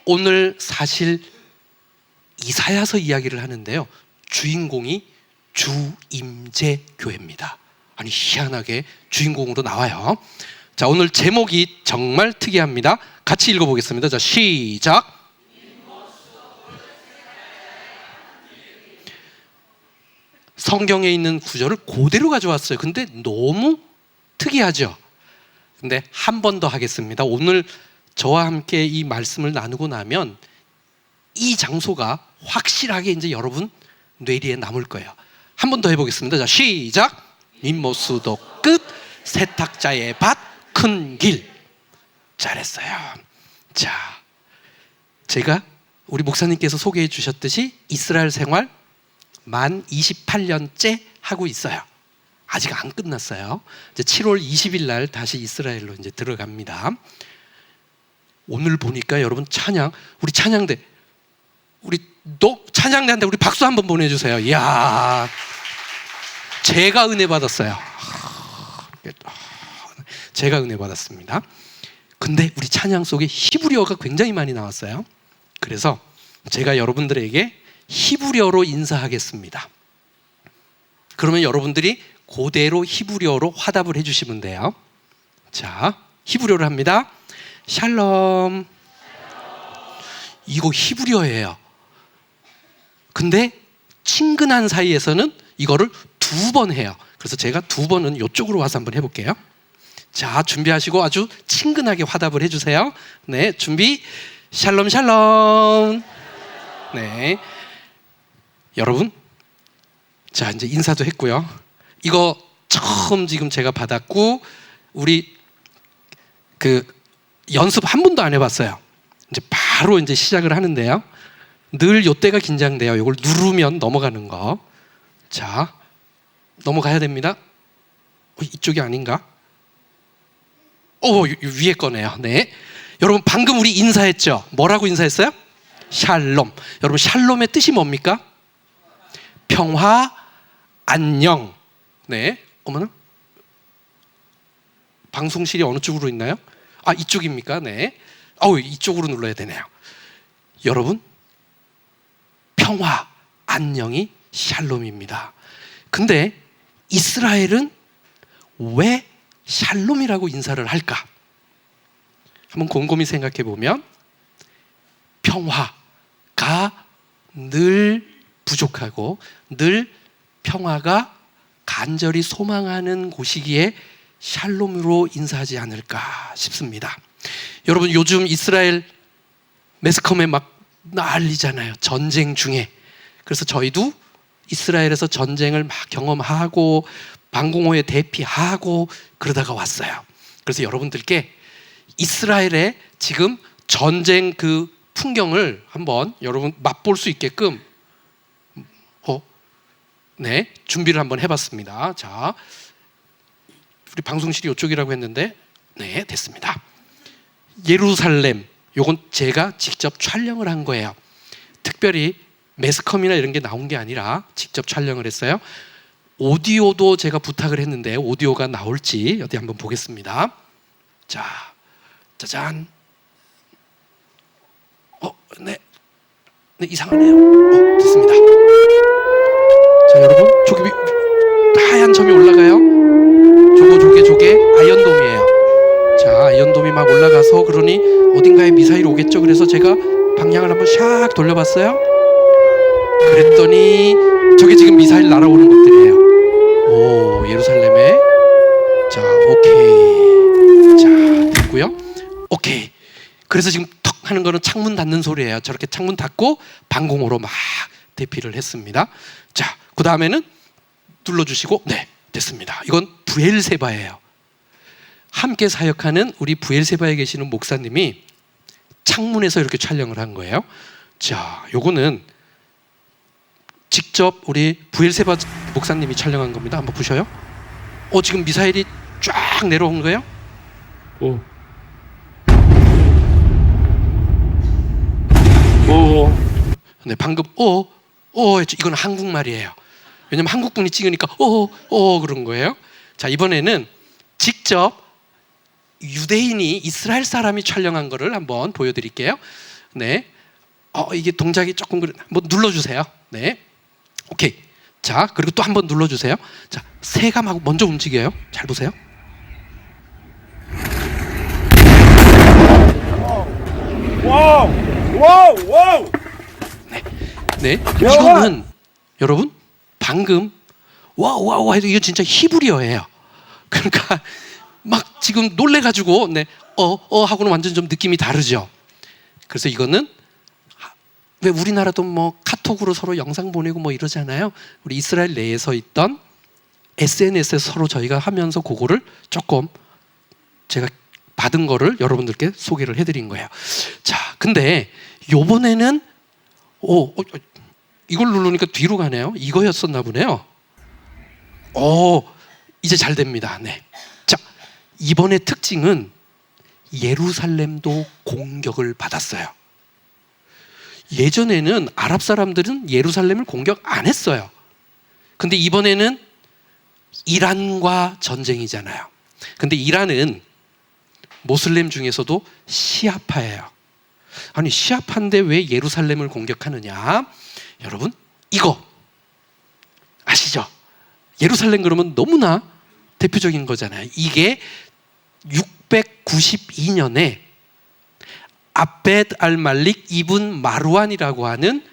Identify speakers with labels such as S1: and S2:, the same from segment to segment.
S1: 오늘 사실 이사야서 이야기를 하는데요, 주인공이 주임재 교회입니다. 아니, 희한하게 주인공으로 나와요. 자, 오늘 제목이 정말 특이합니다. 같이 읽어보겠습니다. 자, 시작. 성경에 있는 구절을 그대로 가져왔어요. 근데 너무 특이하죠. 근데 한 번 더 하겠습니다. 오늘 저와 함께 이 말씀을 나누고 나면 이 장소가 확실하게 이제 여러분 뇌리에 남을 거예요. 한 번 더 해보겠습니다. 자, 시작. 민모수도 끝, 세탁자의 밭, 큰 길. 잘했어요. 자, 제가 우리 목사님께서 소개해 주셨듯이 이스라엘 생활 만 28년째 하고 있어요. 아직 안 끝났어요. 이제 7월 20일 날 다시 이스라엘로 이제 들어갑니다. 오늘 보니까 여러분 찬양, 우리 찬양대, 우리 찬양대한테 우리 박수 한번 보내주세요. 이야, 제가 은혜 받았어요. 제가 은혜 받았습니다. 근데 우리 찬양 속에 히브리어가 굉장히 많이 나왔어요. 그래서 제가 여러분들에게 히브리어로 인사하겠습니다. 그러면 여러분들이 그대로 히브리어로 화답을 해주시면 돼요. 자, 히브리어로 합니다. 샬롬. 이거 히브리어예요. 근데 친근한 사이에서는 이거를 2번 해요. 그래서 제가 2번은 이쪽으로 와서 한번 해볼게요. 자, 준비하시고 아주 친근하게 화답을 해주세요. 네, 준비. 샬롬 샬롬. 네, 여러분, 자, 이제 인사도 했고요. 이거 처음 지금 제가 받았고, 우리 연습 한 번도 안 해봤어요. 이제 바로 이제 시작을 하는데요. 늘 요때가 긴장돼요. 이걸 누르면 넘어가는 거. 자, 넘어가야 됩니다. 이쪽이 아닌가? 위에 거네요. 네, 여러분 방금 우리 인사했죠? 뭐라고 인사했어요? 샬롬. 여러분 샬롬의 뜻이 뭡니까? 평화, 안녕. 네, 어머나, 방송실이 어느 쪽으로 있나요? 아, 이쪽입니까? 네. 이쪽으로 눌러야 되네요. 여러분, 평화, 안녕이 샬롬입니다. 근데 이스라엘은 왜 샬롬이라고 인사를 할까? 한번 곰곰이 생각해 보면 평화가 늘 부족하고 늘 평화가 간절히 소망하는 곳이기에 샬롬으로 인사하지 않을까 싶습니다. 여러분, 요즘 이스라엘 매스컴에 막 난리잖아요. 전쟁 중에. 그래서 저희도 이스라엘에서 전쟁을 막 경험하고 방공호에 대피하고 그러다가 왔어요. 그래서 여러분들께 이스라엘의 지금 전쟁 그 풍경을 한번 여러분 맛볼 수 있게끔 네, 준비를 한번 해봤습니다. 자, 우리 방송실이 이쪽이라고 했는데 네, 됐습니다. 예루살렘, 요건 제가 직접 촬영을 한 거예요. 특별히 매스컴이나 이런 게 나온 게 아니라 직접 촬영을 했어요. 오디오도 제가 부탁을 했는데 오디오가 나올지 어디 한번 보겠습니다. 자, 짜잔. 네, 이상하네요. 됐습니다. 자, 여러분, 저기 하얀 점이 올라가요. 저게 아이언돔이에요. 자, 아이언돔이 막 올라가서 그러니 어딘가에 미사일이 오겠죠. 그래서 제가 방향을 한번 샥 돌려봤어요. 그랬더니 저게 지금 미사일 날아오는 것들이에요. 오, 예루살렘에. 자, 오케이. 자, 됐고요. 오케이. 그래서 지금 턱 하는 거는 창문 닫는 소리예요. 저렇게 창문 닫고 방공호로 막 대피를 했습니다. 자, 그 다음에는 눌러주시고 네, 됐습니다. 이건 브엘세바예요. 함께 사역하는 우리 브엘세바에 계시는 목사님이 창문에서 이렇게 촬영을 한 거예요. 자, 요거는 직접 우리 브엘세바 목사님이 촬영한 겁니다. 한번 보셔요. 지금 미사일이 쫙 내려온 거예요. 네, 방금 이건 한국말이에요. 왜냐면 한국분이 찍으니까 그런 거예요. 자, 이번에는 직접 유대인이 이스라엘 사람이 촬영한 거를 한번 보여드릴게요. 네. 이게 동작이 조금 한번 눌러주세요. 네. 오케이. 자, 그리고 또 한번 눌러주세요. 자, 세감하고 먼저 움직여요. 잘 보세요.
S2: 와우! 와우! 와우!
S1: 네. 이거는 여러분 방금 와우 해도 이거 진짜 히브리어예요. 그러니까 막 지금 놀래가지고 네, 하고는 완전 좀 느낌이 다르죠. 그래서 이거는 왜 우리나라도 뭐 카톡으로 서로 영상 보내고 뭐 이러잖아요. 우리 이스라엘 내에서 있던 SNS에서 서로 저희가 하면서 그거를 조금 제가 받은 거를 여러분들께 소개를 해드린 거예요. 자, 근데 요번에는 이걸 누르니까 뒤로 가네요. 이거였었나 보네요. 이제 잘 됩니다. 네. 자, 이번의 특징은 예루살렘도 공격을 받았어요. 예전에는 아랍 사람들은 예루살렘을 공격 안 했어요. 근데 이번에는 이란과 전쟁이잖아요. 근데 이란은 모슬렘 중에서도 시아파예요. 아니, 시아파인데 왜 예루살렘을 공격하느냐? 여러분, 이거 아시죠? 예루살렘 그러면 너무나 대표적인 거잖아요. 이게 692년에 아베드 알 말릭 이븐 마르완이라고 하는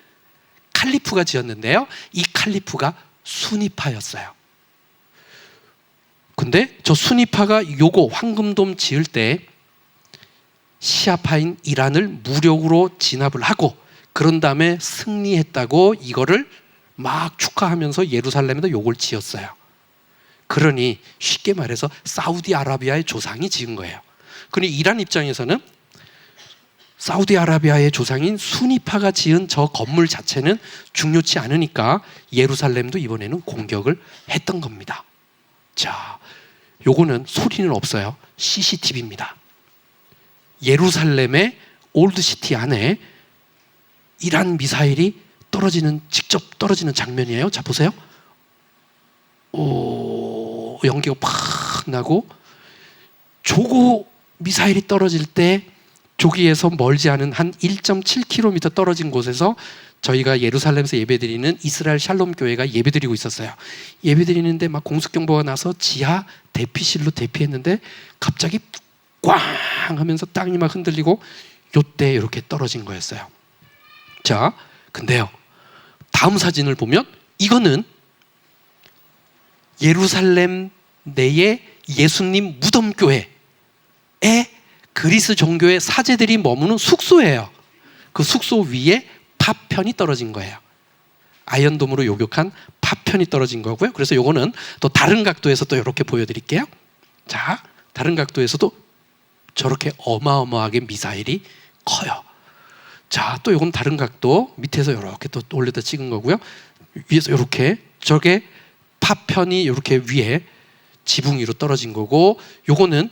S1: 칼리프가 지었는데요. 이 칼리프가 수니파였어요. 근데 저 수니파가 요거 황금돔 지을 때 시아파인 이란을 무력으로 진압을 하고 그런 다음에 승리했다고 이거를 막 축하하면서 예루살렘에다 요걸 지었어요. 그러니 쉽게 말해서 사우디아라비아의 조상이 지은 거예요. 그러니 이란 입장에서는 사우디아라비아의 조상인 수니파가 지은 저 건물 자체는 중요치 않으니까 예루살렘도 이번에는 공격을 했던 겁니다. 자, 요거는 소리는 없어요. CCTV입니다. 예루살렘의 올드시티 안에 이란 미사일이 직접 떨어지는 장면이에요. 자, 보세요. 연기가 팍 나고 조고 미사일이 떨어질 때 조기에서 멀지 않은 한 1.7km 떨어진 곳에서 저희가 예루살렘에서 예배드리는 이스라엘 샬롬 교회가 예배드리고 있었어요. 예배드리는데 막 공습경보가 나서 지하 대피실로 대피했는데 갑자기 꽝 하면서 땅이 막 흔들리고 요때 이렇게 떨어진 거였어요. 자, 근데요, 다음 사진을 보면 이거는 예루살렘 내의 예수님 무덤교회에 그리스 종교의 사제들이 머무는 숙소예요. 그 숙소 위에 파편이 떨어진 거예요. 아이언돔으로 요격한 파편이 떨어진 거고요. 그래서 요거는 또 다른 각도에서 또 이렇게 보여드릴게요. 자, 다른 각도에서도 저렇게 어마어마하게 미사일이 커요. 자, 또 요건 다른 각도 밑에서 이렇게 또 올려다 찍은 거고요. 위에서 이렇게 저게 파편이 이렇게 위에 지붕 위로 떨어진 거고, 요거는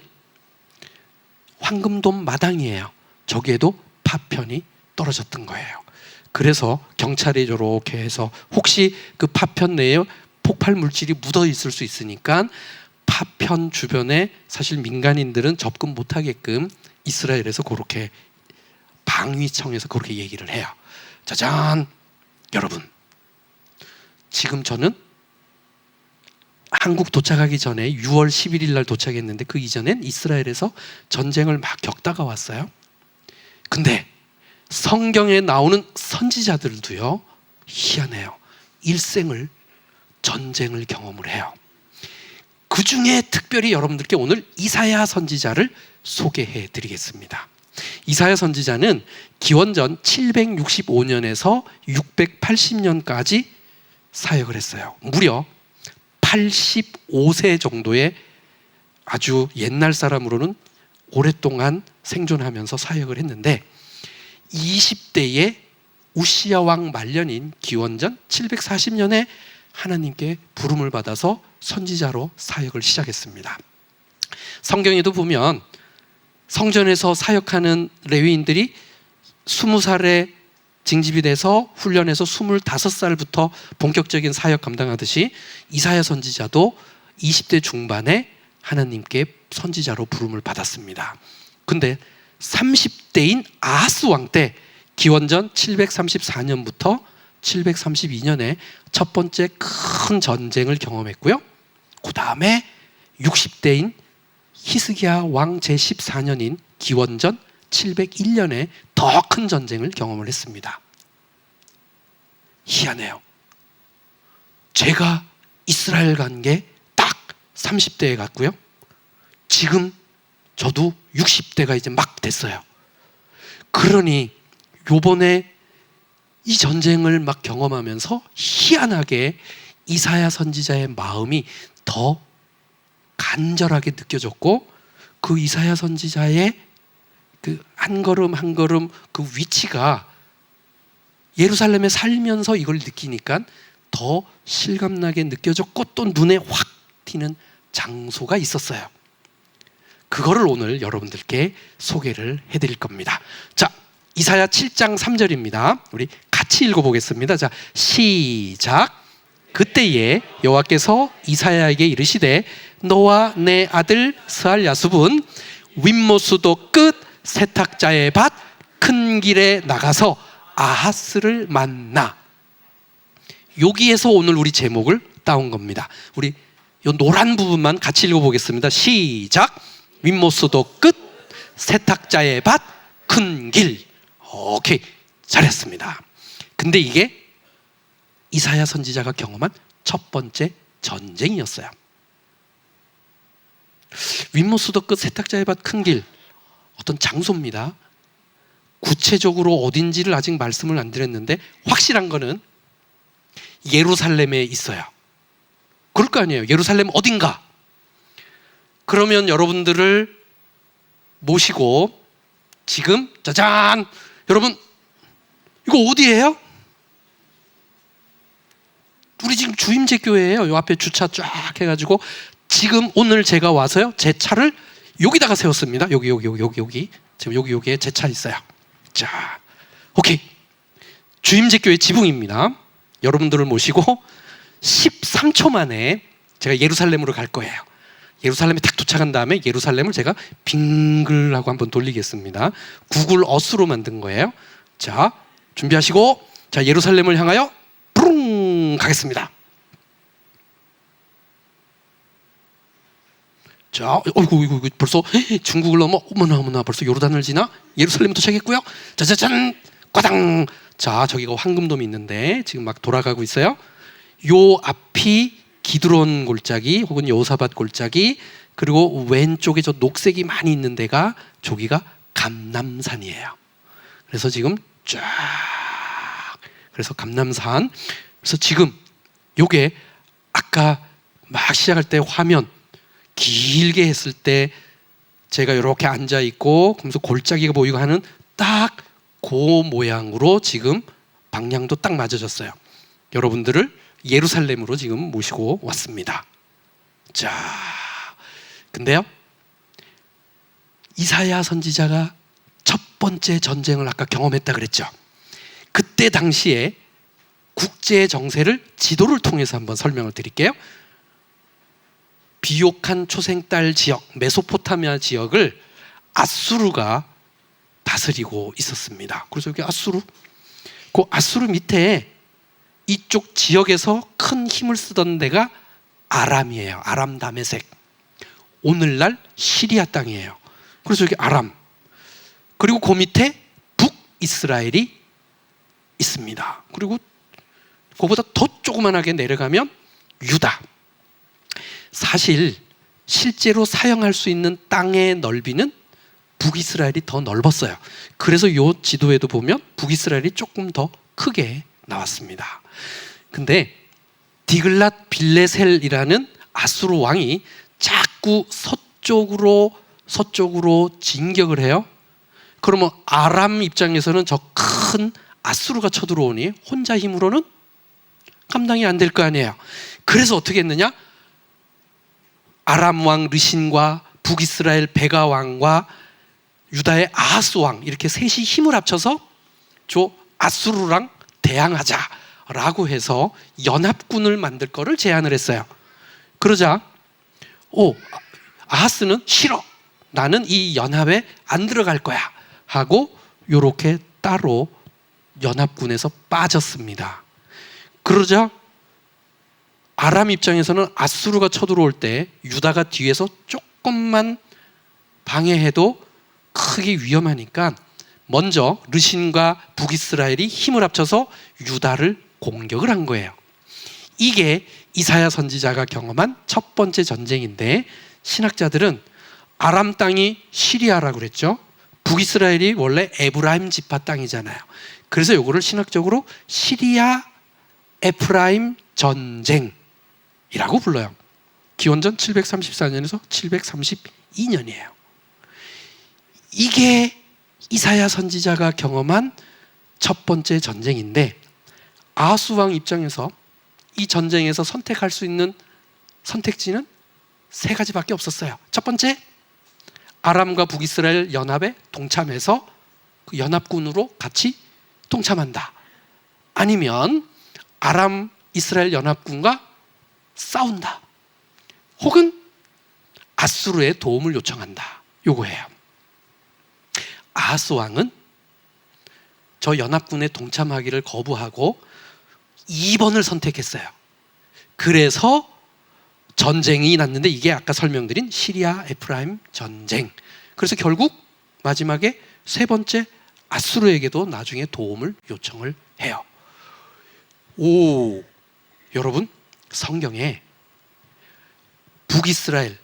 S1: 황금돔 마당이에요. 저기에도 파편이 떨어졌던 거예요. 그래서 경찰이 이렇게 해서 혹시 그 파편 내에 폭발 물질이 묻어 있을 수 있으니까 파편 주변에 사실 민간인들은 접근 못하게끔 이스라엘에서 그렇게 방위청에서 그렇게 얘기를 해요. 짜잔! 여러분, 지금 저는 한국 도착하기 전에 6월 11일 날 도착했는데 그 이전엔 이스라엘에서 전쟁을 막 겪다가 왔어요. 근데 성경에 나오는 선지자들도요, 희한해요. 일생을 전쟁을 경험을 해요. 그 중에 특별히 여러분들께 오늘 이사야 선지자를 소개해 드리겠습니다. 이사야 선지자는 기원전 765년에서 680년까지 사역을 했어요. 무려 85세 정도의 아주 옛날 사람으로는 오랫동안 생존하면서 사역을 했는데 20대에 우시야 왕 말년인 기원전 740년에 하나님께 부름을 받아서 선지자로 사역을 시작했습니다. 성경에도 보면 성전에서 사역하는 레위인들이 20살에 징집이 돼서 훈련해서 25살부터 본격적인 사역 감당하듯이 이사야 선지자도 20대 중반에 하나님께 선지자로 부름을 받았습니다. 근데 30대인 아하스 왕 때 기원전 734년부터 732년에 첫 번째 큰 전쟁을 경험했고요. 그 다음에 60대인 히스기야 왕 제14년인 기원전 701년에 더 큰 전쟁을 경험을 했습니다. 희한해요. 제가 이스라엘 간 게 딱 30대에 갔고요. 지금 저도 60대가 이제 막 됐어요. 그러니 요번에 이 전쟁을 막 경험하면서 희한하게 이사야 선지자의 마음이 더 간절하게 느껴졌고, 그 이사야 선지자의 그 한 걸음 한 걸음 그 위치가 예루살렘에 살면서 이걸 느끼니까 더 실감나게 느껴졌고, 또 눈에 확 튀는 장소가 있었어요. 그거를 오늘 여러분들께 소개를 해드릴 겁니다. 자, 이사야 7장 3절입니다. 우리 같이 읽어보겠습니다. 자, 시작. 그때에 여호와께서 이사야에게 이르시되 너와 내 아들 스알야숲은 윗모수도 끝 세탁자의 밭 큰 길에 나가서 아하스를 만나. 여기에서 오늘 우리 제목을 따온 겁니다. 우리 이 노란 부분만 같이 읽어보겠습니다. 시작. 윗모수도 끝 세탁자의 밭 큰 길. 오케이, 잘했습니다. 근데 이게 이사야 선지자가 경험한 첫 번째 전쟁이었어요. 윗모수도 끝 세탁자의 밭 큰 길, 어떤 장소입니다. 구체적으로 어딘지를 아직 말씀을 안 드렸는데 확실한 거는 예루살렘에 있어요. 그럴 거 아니에요. 예루살렘 어딘가. 그러면 여러분들을 모시고 지금 짜잔, 여러분 이거 어디예요? 우리 지금 주임제 교회예요. 요 앞에 주차 쫙 해가지고 지금 오늘 제가 와서요, 제 차를 여기다가 세웠습니다. 여기 지금 여기에 제 차 있어요. 자, 오케이. 주임제 교회 지붕입니다. 여러분들을 모시고 13초 만에 제가 예루살렘으로 갈 거예요. 예루살렘에 딱 도착한 다음에 예루살렘을 제가 빙글하고 한번 돌리겠습니다. 구글 어스로 만든 거예요. 자, 준비하시고, 자, 예루살렘을 향하여 푸릉 가겠습니다. 자, 어이구, 벌써 중국을 넘어, 어머나, 벌써 요르단을 지나 예루살렘 도착했고요. 짜자잔, 꽈당. 자, 저기가 황금돔이 있는데 지금 막 돌아가고 있어요. 요 앞이 기드론 골짜기 혹은 여호사밧 골짜기, 그리고 왼쪽에 저 녹색이 많이 있는 데가 저기가 감람산이에요. 그래서 지금 쫙, 그래서 감람산. 그래서 지금 요게 아까 막 시작할 때 화면 길게 했을 때 제가 이렇게 앉아 있고 그러면서 골짜기가 보이고 하는 딱 그 모양으로 지금 방향도 딱 맞아졌어요. 여러분들을 예루살렘으로 지금 모시고 왔습니다. 자, 근데요, 이사야 선지자가 첫 번째 전쟁을 아까 경험했다 그랬죠. 그때 당시에 국제 정세를 지도를 통해서 한번 설명을 드릴게요. 비옥한 초생딸 지역, 메소포타미아 지역을 아수르가 다스리고 있었습니다. 그래서 여기 아수르, 그 아수르 밑에 이쪽 지역에서 큰 힘을 쓰던 데가 아람이에요. 아람 다메섹. 오늘날 시리아 땅이에요. 그래서 여기 아람. 그리고 그 밑에 북이스라엘이 있습니다. 그리고 그보다 더 조그만하게 내려가면 유다. 사실 실제로 사용할 수 있는 땅의 넓이는 북이스라엘이 더 넓었어요. 그래서 이 지도에도 보면 북이스라엘이 조금 더 크게 나왔습니다. 근데 디글랏 빌레셀이라는 아수르 왕이 자꾸 서쪽으로 진격을 해요. 그러면 아람 입장에서는 저 큰 아수르가 쳐들어오니 혼자 힘으로는 감당이 안 될 거 아니에요. 그래서 어떻게 했느냐? 아람 왕 르신과 북이스라엘 베가 왕과 유다의 아하스 왕, 이렇게 셋이 힘을 합쳐서 저 아수르랑 대항하자라고 해서 연합군을 만들 거를 제안을 했어요. 그러자 아하스는 싫어, 나는 이 연합에 안 들어갈 거야 하고 요렇게 따로 연합군에서 빠졌습니다. 그러자 아람 입장에서는 아수르가 쳐들어올 때 유다가 뒤에서 조금만 방해해도 크게 위험하니까 먼저 르신과 북이스라엘이 힘을 합쳐서 유다를 공격을 한 거예요. 이게 이사야 선지자가 경험한 첫 번째 전쟁인데, 신학자들은 아람 땅이 시리아라고 그랬죠. 북이스라엘이 원래 에브라임 지파 땅이잖아요. 그래서 이거를 신학적으로 시리아 에프라임 전쟁이라고 불러요. 기원전 734년에서 732년이에요. 이게 이사야 선지자가 경험한 첫 번째 전쟁인데, 아하스 왕 입장에서 이 전쟁에서 선택할 수 있는 선택지는 세 가지밖에 없었어요. 첫 번째, 아람과 북이스라엘 연합에 동참해서 그 연합군으로 같이 동참한다. 아니면 아람 이스라엘 연합군과 싸운다. 혹은 아수르의 도움을 요청한다. 요거예요. 아하스 왕은 저 연합군에 동참하기를 거부하고 2번을 선택했어요. 그래서 전쟁이 났는데, 이게 아까 설명드린 시리아 에프라임 전쟁. 그래서 결국 마지막에 세 번째 아수르에게도 나중에 도움을 요청을 해요. 여러분, 성경에 북이스라엘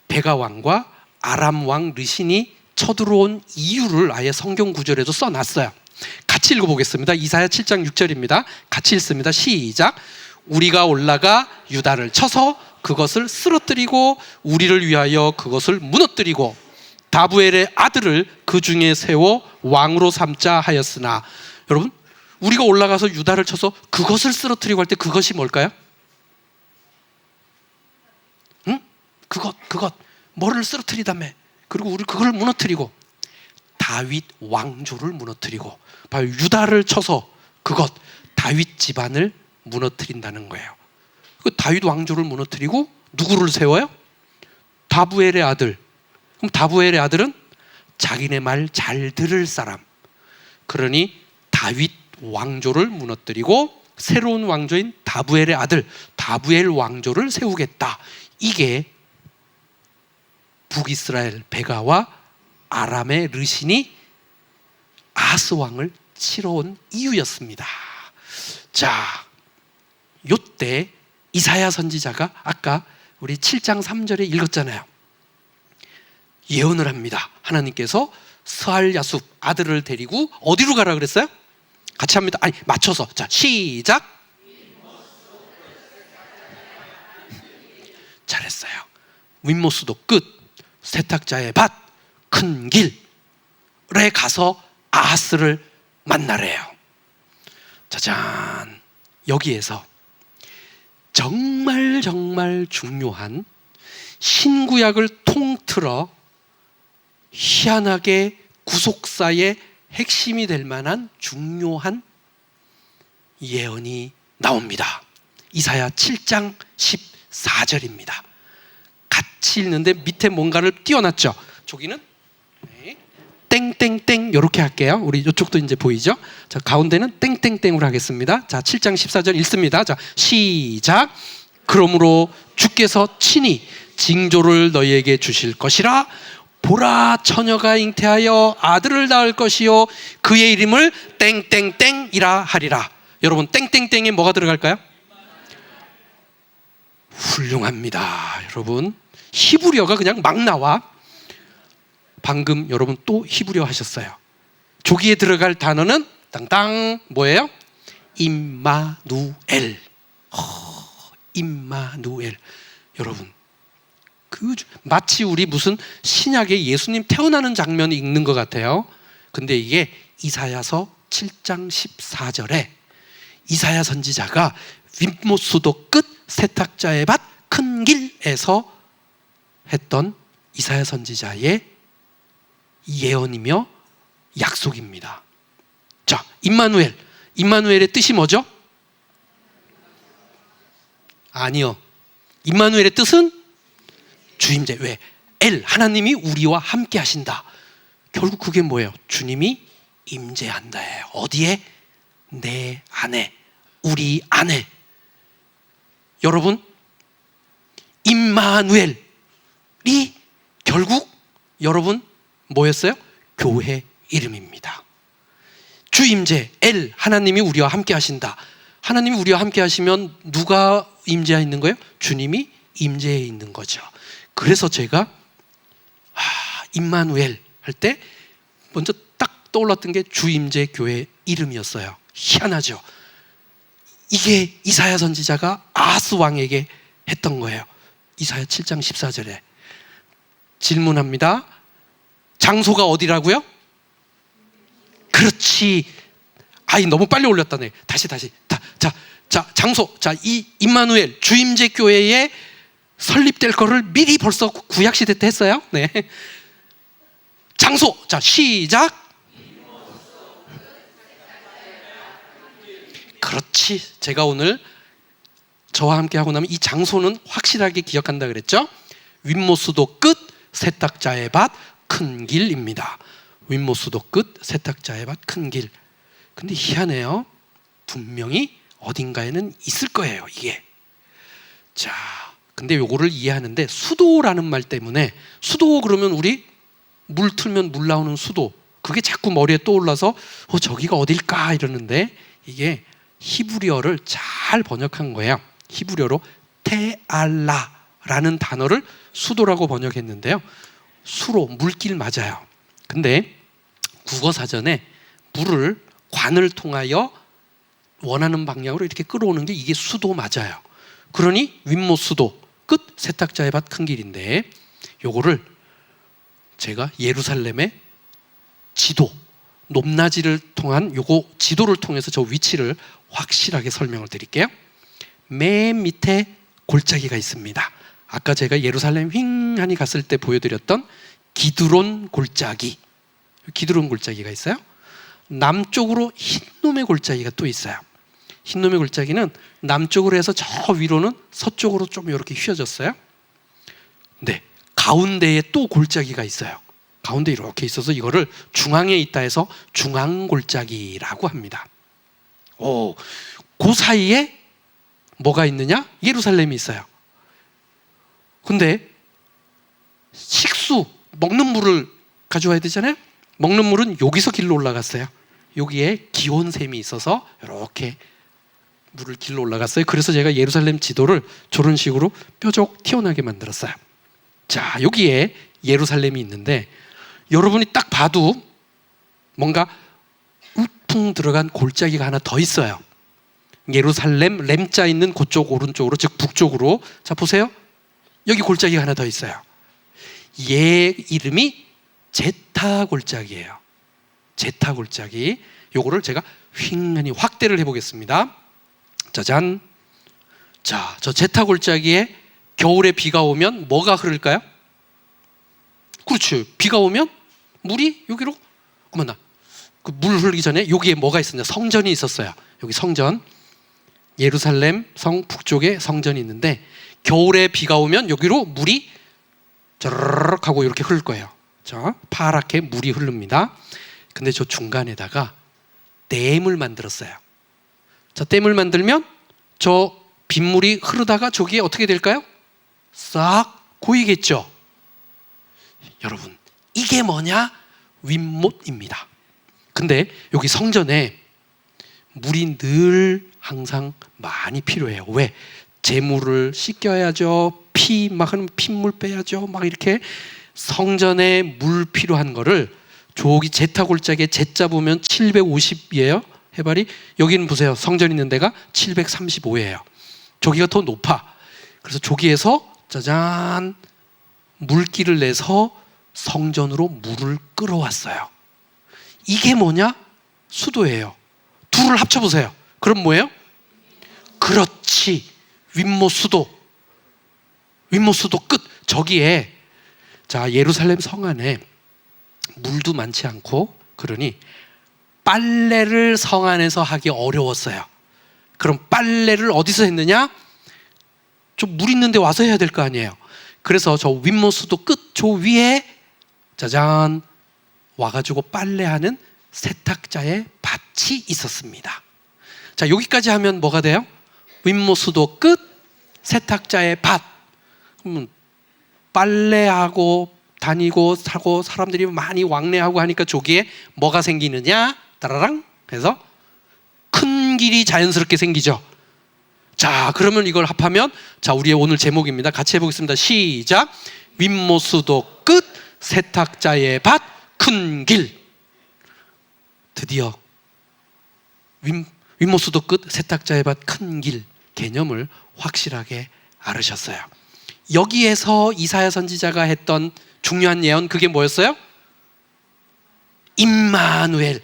S1: 베가 왕과 아람 왕 르신이 쳐들어온 이유를 아예 성경 구절에도 써놨어요. 같이 읽어보겠습니다. 이사야 7장 6절입니다. 같이 읽습니다. 시작. 우리가 올라가 유다를 쳐서 그것을 쓰러뜨리고 우리를 위하여 그것을 무너뜨리고 다부엘의 아들을 그 중에 세워 왕으로 삼자 하였으나. 여러분, 우리가 올라가서 유다를 쳐서 그것을 쓰러뜨리고 할 때 그것이 뭘까요? 응? 그것 뭐를 쓰러뜨리다며. 그리고 우리 그걸 무너뜨리고 다윗 왕조를 무너뜨리고, 바로 유다를 쳐서 그것 다윗 집안을 무너뜨린다는 거예요. 그 다윗 왕조를 무너뜨리고 누구를 세워요? 다부엘의 아들. 그럼 다부엘의 아들은 자기네 말 잘 들을 사람. 그러니 다윗 왕조를 무너뜨리고 새로운 왕조인 다부엘의 아들 다부엘 왕조를 세우겠다. 이게 북이스라엘 베가와 아람의 르신이 아하스 왕을 치러 온 이유였습니다. 자, 요때 이사야 선지자가 아까 우리 7장 3절에 읽었잖아요. 예언을 합니다. 하나님께서 스알야숲 아들을 데리고 어디로 가라 그랬어요? 같이 합니다. 아니, 맞춰서. 자, 시작. 잘했어요. 윗모스도 끝, 세탁자의 밭, 큰 길에 가서 아하스를 만나래요. 짜잔. 여기에서 정말 중요한 신구약을 통틀어 희한하게 구속사의 핵심이 될 만한 중요한 예언이 나옵니다. 이사야 7장 14절입니다. 같이 읽는데 밑에 뭔가를 띄워놨죠. 저기는 땡땡땡 이렇게 할게요. 우리 이쪽도 이제 보이죠? 자, 가운데는 땡땡땡으로 하겠습니다. 자, 7장 14절 읽습니다. 자, 시작. 그러므로 주께서 친히 징조를 너희에게 주실 것이라. 보라, 처녀가 잉태하여 아들을 낳을 것이요 그의 이름을 땡땡땡이라 하리라. 여러분, 땡땡땡에 뭐가 들어갈까요? 훌륭합니다. 여러분, 히브리어가 그냥 막 나와. 방금 여러분 또 히브리어 하셨어요. 조기에 들어갈 단어는 땅땅 뭐예요? 임마누엘. 임마누엘. 여러분, 마치 우리 무슨 신약에 예수님 태어나는 장면이 읽는 것 같아요. 근데 이게 이사야서 7장 14절에 이사야 선지자가 윗모스도 끝, 세탁자의 밭, 큰 길에서 했던 이사야 선지자의 예언이며 약속입니다. 자, 임마누엘. 임마누엘의 뜻이 뭐죠? 아니요. 임마누엘의 뜻은 주임제. 왜? 엘, 하나님이 우리와 함께 하신다. 결국 그게 뭐예요? 주님이 임재한다예요. 어디에? 내 아내, 우리 아내. 여러분, 임마누엘이 결국 여러분 뭐였어요? 교회 이름입니다. 주임재 엘, 하나님이 우리와 함께 하신다. 하나님이 우리와 함께 하시면 누가 임재해 있는 거예요? 주님이 임재해 있는 거죠. 그래서 제가 임마누엘 할 때 먼저 딱 떠올랐던 게 주임재 교회 이름이었어요. 희한하죠. 이게 이사야 선지자가 아하스 왕에게 했던 거예요. 이사야 7장 14절에 질문합니다. 장소가 어디라고요? 그렇지. 너무 빨리 올렸다네. 다시. 장소. 이 임마누엘 주임재 교회에 설립될 거를 미리 벌써 구약 시대 때 했어요. 네. 장소. 시작. 그렇지. 제가 오늘 저와 함께 하고 나면 이 장소는 확실하게 기억한다 그랬죠? 윗모수도 끝 세탁자의 밭 큰 길입니다. 윗모수도 끝 세탁자의 밭 큰 길. 근데 희한해요. 분명히 어딘가에는 있을 거예요, 이게. 자, 근데 요거를 이해하는데 수도라는 말 때문에 수도 그러면 우리 물 틀면 물 나오는 수도, 그게 자꾸 머리에 떠올라서 저기가 어딜까 이러는데 이게 히브리어를 잘 번역한 거예요. 히브리어로 테알라라는 단어를 수도라고 번역했는데요. 수로, 물길 맞아요. 근데 국어사전에 물을 관을 통하여 원하는 방향으로 이렇게 끌어오는 게 이게 수도 맞아요. 그러니 윗모수도 끝 세탁자의 밭 큰 길인데 요거를 제가 예루살렘의 지도, 높낮이를 통한 요거 지도를 통해서 저 위치를 확실하게 설명을 드릴게요. 맨 밑에 골짜기가 있습니다. 아까 제가 예루살렘 휑하니 갔을 때 보여드렸던 기드론 골짜기, 기드론 골짜기가 있어요. 남쪽으로 흰놈의 골짜기가 또 있어요. 흰놈의 골짜기는 남쪽으로 해서 저 위로는 서쪽으로 좀 이렇게 휘어졌어요. 네, 가운데에 또 골짜기가 있어요. 가운데 이렇게 있어서 이거를 중앙에 있다 해서 중앙골짜기라고 합니다. 그 사이에 뭐가 있느냐? 예루살렘이 있어요. 근데 식수, 먹는 물을 가져와야 되잖아요. 먹는 물은 여기서 길로 올라갔어요. 여기에 기온샘이 있어서 이렇게 물을 길로 올라갔어요. 그래서 제가 예루살렘 지도를 저런 식으로 뾰족 튀어나게 만들었어요. 자, 여기에 예루살렘이 있는데 여러분이 딱 봐도 뭔가 우풍 들어간 골짜기가 하나 더 있어요. 예루살렘 램자 있는 그쪽 오른쪽으로, 즉 북쪽으로. 자, 보세요. 여기 골짜기가 하나 더 있어요. 얘 이름이 제타 골짜기예요. 제타 골짜기. 요거를 제가 휑하니 확대를 해보겠습니다. 짜잔. 자, 저 제타 골짜기에 겨울에 비가 오면 뭐가 흐를까요? 그렇죠. 비가 오면 물이 여기로, 어머나, 그 물 흐르기 전에 여기에 뭐가 있었냐? 성전이 있었어요. 여기 성전, 예루살렘 성 북쪽에 성전이 있는데 겨울에 비가 오면 여기로 물이 저르륵 하고 이렇게 흐를 거예요. 자, 파랗게 물이 흐릅니다. 근데 저 중간에다가 댐을 만들었어요. 자, 댐을 만들면 저 빗물이 흐르다가 저기에 어떻게 될까요? 싹 고이겠죠. 여러분, 이게 뭐냐? 윗못입니다. 근데 여기 성전에 물이 늘 항상 많이 필요해요. 왜? 재물을 씻겨야죠. 막 하면 핏물 빼야죠. 막 이렇게 성전에 물 필요한 거를 저기 제타 골짜기에 제자 보면 750이에요. 해발이. 여기는 보세요. 성전 있는 데가 735예요. 저기가 더 높아. 그래서 저기에서 짜잔 물길을 내서 성전으로 물을 끌어왔어요. 이게 뭐냐? 수도예요. 둘을 합쳐보세요. 그럼 뭐예요? 그렇지. 윗모수도. 윗모수도 끝. 저기에, 자, 예루살렘 성 안에 물도 많지 않고, 그러니 빨래를 성 안에서 하기 어려웠어요. 그럼 빨래를 어디서 했느냐? 좀 물 있는 데 와서 해야 될 거 아니에요. 그래서 저 윗모수도 끝, 저 위에 짜잔 와가지고 빨래하는 세탁자의 밭이 있었습니다. 자, 여기까지 하면 뭐가 돼요? 윗모수도 끝, 세탁자의 밭. 빨래하고 다니고 사고 사람들이 많이 왕래하고 하니까 저기에 뭐가 생기느냐? 따라랑 해서 큰 길이 자연스럽게 생기죠. 자, 그러면 이걸 합하면, 자, 우리의 오늘 제목입니다. 같이 해보겠습니다. 시작. 윗모수도 끝, 세탁자의 밭, 큰 길. 드디어 윗모수도 끝, 세탁자의 밭, 큰 길 개념을 확실하게 알으셨어요. 여기에서 이사야 선지자가 했던 중요한 예언, 그게 뭐였어요? 임마누엘.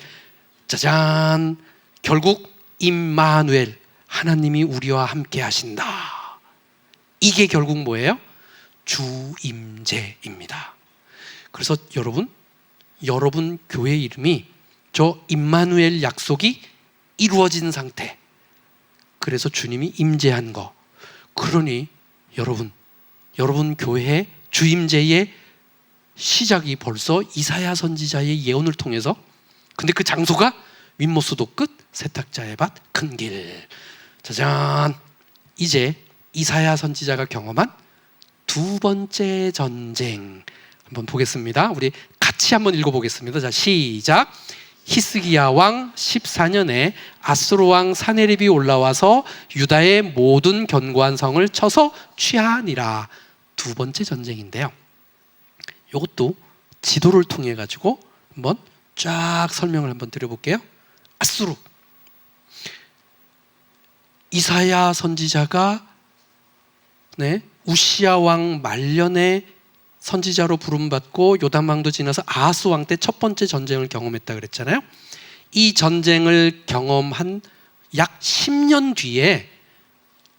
S1: 짜잔. 결국 임마누엘, 하나님이 우리와 함께 하신다. 이게 결국 뭐예요? 주임재입니다. 그래서 여러분 교회 이름이 저 임마누엘 약속이 이루어진 상태. 그래서 주님이 임재한 거. 그러니 여러분 교회의 주임재의 시작이 벌써 이사야 선지자의 예언을 통해서, 근데 그 장소가 윗모수도 끝, 세탁자의 밭, 큰 길. 짜잔. 이제 이사야 선지자가 경험한 두 번째 전쟁 한번 보겠습니다. 우리 같이 한번 읽어보겠습니다. 자, 시작. 히스기야 왕 14년에 아수르 왕 사네립이 올라와서 유다의 모든 견고한 성을 쳐서 취하니라. 두 번째 전쟁인데요, 이것도 지도를 통해 가지고 한번 쫙 설명을 한번 드려볼게요. 아수르. 이사야 선지자가 우시야 왕 말년에 선지자로 부름받고 요담왕도 지나서 아하스 왕 때 첫 번째 전쟁을 경험했다 그랬잖아요. 이 전쟁을 경험한 약 10년 뒤에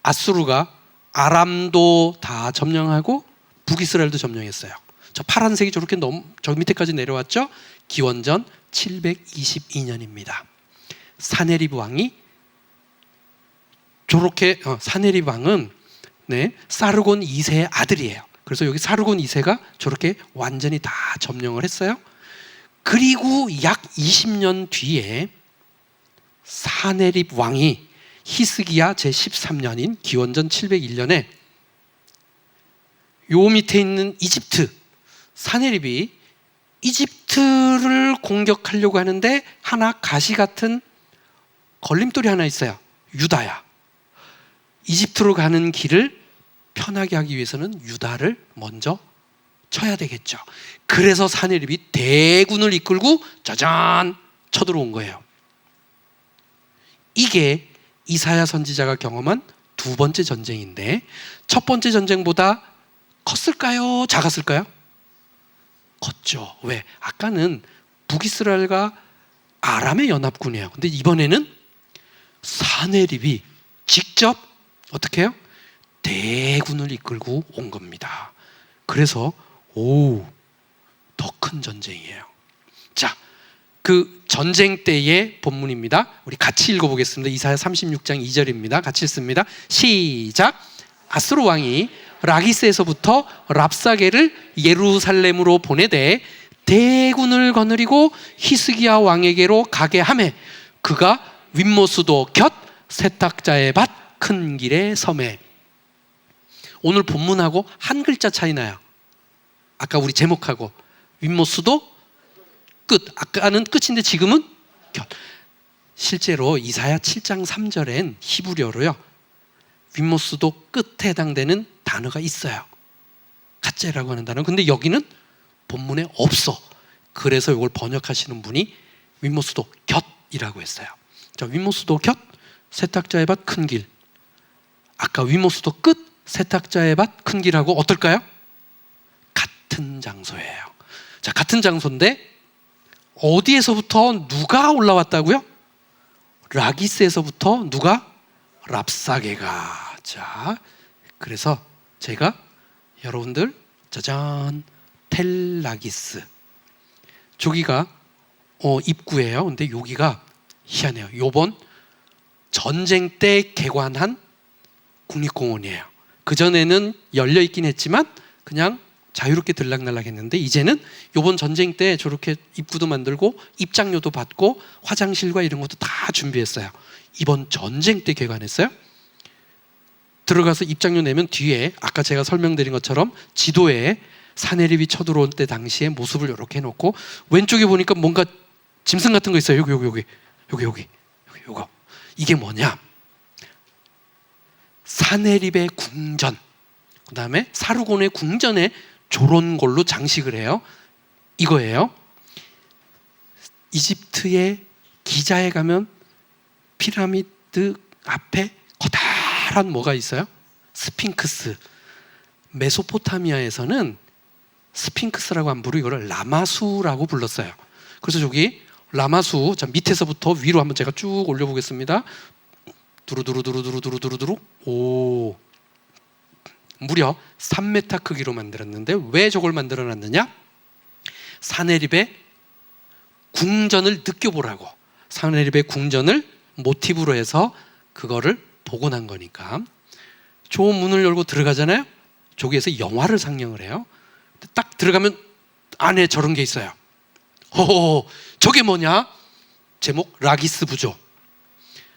S1: 아수르가 아람도 다 점령하고 북이스라엘도 점령했어요. 저 파란색이 저렇게 저 밑에까지 내려왔죠. 기원전 722년입니다. 사네립 왕이 저렇게 사네립 왕은 사르곤 2세의 아들이에요. 그래서 여기 사르곤 2세가 저렇게 완전히 다 점령을 했어요. 그리고 약 20년 뒤에 사네립 왕이 히스기야 제13년인 기원전 701년에 요 밑에 있는 이집트, 사네립이 이집트를 공격하려고 하는데 하나 가시 같은 걸림돌이 하나 있어요. 유다야. 이집트로 가는 길을 편하게 하기 위해서는 유다를 먼저 쳐야 되겠죠. 그래서 사네립이 대군을 이끌고 짜잔 쳐들어온 거예요. 이게 이사야 선지자가 경험한 두 번째 전쟁인데, 첫 번째 전쟁보다 컸을까요? 작았을까요? 컸죠. 왜? 아까는 북이스라엘과 아람의 연합군이에요. 근데 이번에는 사네립이 직접 어떻게 해요? 대군을 이끌고 온 겁니다. 그래서 더 큰 전쟁이에요. 자, 그 전쟁 때의 본문입니다. 우리 같이 읽어보겠습니다. 이사야 36장 2절입니다. 같이 읽습니다. 시작. 아수르 왕이 라기스에서부터 랍사게를 예루살렘으로 보내되 대군을 거느리고 히스기야 왕에게로 가게 하매 그가 윗모수도 곁 세탁자의 밭 큰 길의 섬에. 오늘 본문하고 한 글자 차이 나요. 아까 우리 제목하고 윗모수도 끝. 아까는 끝인데 지금은 곁. 실제로 이사야 7장 3절엔 히브리어로요, 윗모수도 끝에 해당되는 단어가 있어요. 갓제라고 하는 단어. 근데 여기는 본문에 없어. 그래서 이걸 번역하시는 분이 윗모수도 곁이라고 했어요. 자, 윗모수도 곁 세탁자의 밭 큰 길. 아까 윗모수도 끝 세탁자의 밭 큰 길하고 어떨까요? 같은 장소예요. 자, 같은 장소인데 어디에서부터 누가 올라왔다고요? 라기스에서부터 누가? 랍사게가. 자, 그래서 제가 여러분들 짜잔 텔라기스, 저기가 입구예요. 근데 여기가 희한해요. 요번 전쟁 때 개관한 국립공원이에요. 그전에는 열려 있긴 했지만 그냥 자유롭게 들락날락했는데 이제는 이번 전쟁 때 저렇게 입구도 만들고 입장료도 받고 화장실과 이런 것도 다 준비했어요. 이번 전쟁 때 개관했어요. 들어가서 입장료 내면 뒤에 아까 제가 설명드린 것처럼 지도에 사내립이 쳐들어올 때 당시의 모습을 이렇게 해놓고 왼쪽에 보니까 뭔가 짐승 같은 거 있어요. 여기 요거. 이게 뭐냐? 사내립의 궁전, 그 다음에 사르곤의 궁전에 저런 걸로 장식을 해요. 이거예요. 이집트의 기자에 가면 피라미드 앞에 커다란 뭐가 있어요? 스핑크스. 메소포타미아에서는 스핑크스라고 안 부르고 이거를 라마수라고 불렀어요. 그래서 저기 라마수, 자 밑에서부터 위로 한번 제가 쭉 올려보겠습니다. 두루두루. 오, 무려 3m 크기로 만들었는데 왜 저걸 만들어놨느냐? 사내립의 궁전을 느껴보라고. 사내립의 궁전을 모티브로 해서 그거를 복원한 거니까. 저 문을 열고 들어가잖아요. 저기에서 영화를 상영을 해요. 딱 들어가면 안에 저런 게 있어요. 오, 저게 뭐냐? 제목 라기스 부조.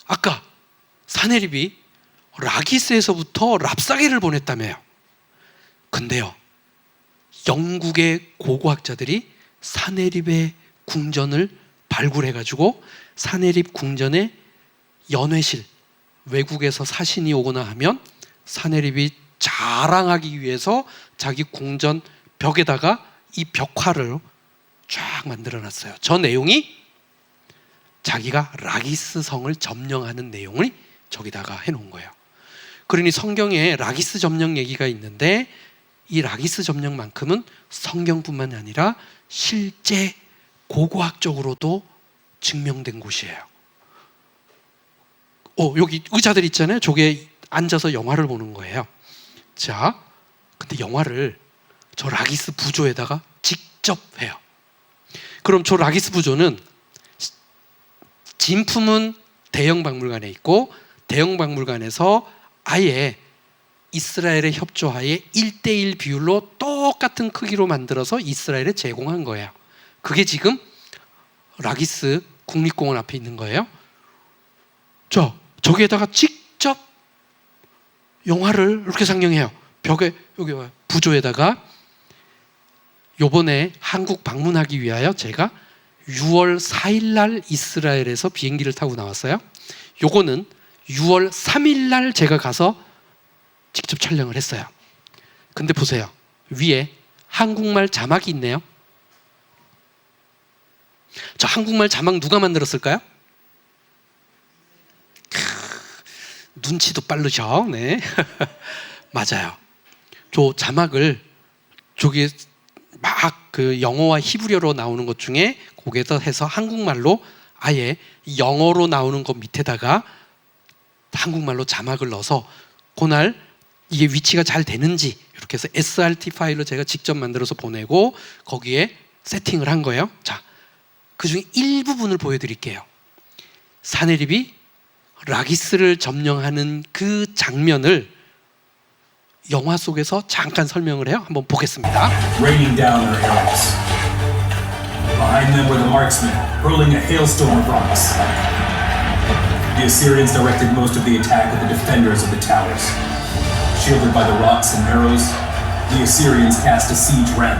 S1: 아까 사내립이 라기스에서부터 랍사게를 보냈다며요. 근데요, 영국의 고고학자들이 사내립의 궁전을 발굴해가지고 사내립 궁전의 연회실, 외국에서 사신이 오거나 하면 사내립이 자랑하기 위해서 자기 궁전 벽에다가 이 벽화를 쫙 만들어놨어요. 저 내용이 자기가 라기스 성을 점령하는 내용을 저기다가 해놓은 거예요. 그러니 성경에 라기스 점령 얘기가 있는데 이 라기스 점령만큼은 성경뿐만 아니라 실제 고고학적으로도 증명된 곳이에요. 여기 의자들 있잖아요. 저게 앉아서 영화를 보는 거예요. 자, 근데 영화를 저 라기스 부조에다가 직접 해요. 그럼 저 라기스 부조는 진품은 대형 박물관에 있고 대형 박물관에서 아예 이스라엘의 협조하에 1:1 비율로 똑같은 크기로 만들어서 이스라엘에 제공한 거예요. 그게 지금 라기스 국립공원 앞에 있는 거예요. 저기에다가 직접 영화를 이렇게 상영해요. 벽에 여기 부조에다가. 요번에 한국 방문하기 위하여 제가 6월 4일 날 이스라엘에서 비행기를 타고 나왔어요. 요거는 6월 3일 날 제가 가서 직접 촬영을 했어요. 근데 보세요. 위에 한국말 자막이 있네요. 저 한국말 자막 누가 만들었을까요? 눈치도 빠르죠. 네. 맞아요. 저 자막을 저기 막 그 영어와 히브리어로 나오는 것 중에 거기에다 해서 한국말로 아예 영어로 나오는 것 밑에다가 한국말로 자막을 넣어서 그날 이게 위치가 잘 되는지 이렇게 해서 SRT 파일로 제가 직접 만들어서 보내고 거기에 세팅을 한 거예요. 자, 그 중에 일부분을 보여드릴게요. 사내립이 라기스를 점령하는 그 장면을 영화 속에서 잠깐 설명을 해요. 한번 보겠습니다.
S2: Raining down their arrows. Behind them were the marksmen, hurling a hailstorm of rocks. The Assyrians directed most of the attack at the defenders of the towers. Shielded by the rocks and arrows, the Assyrians cast a siege ramp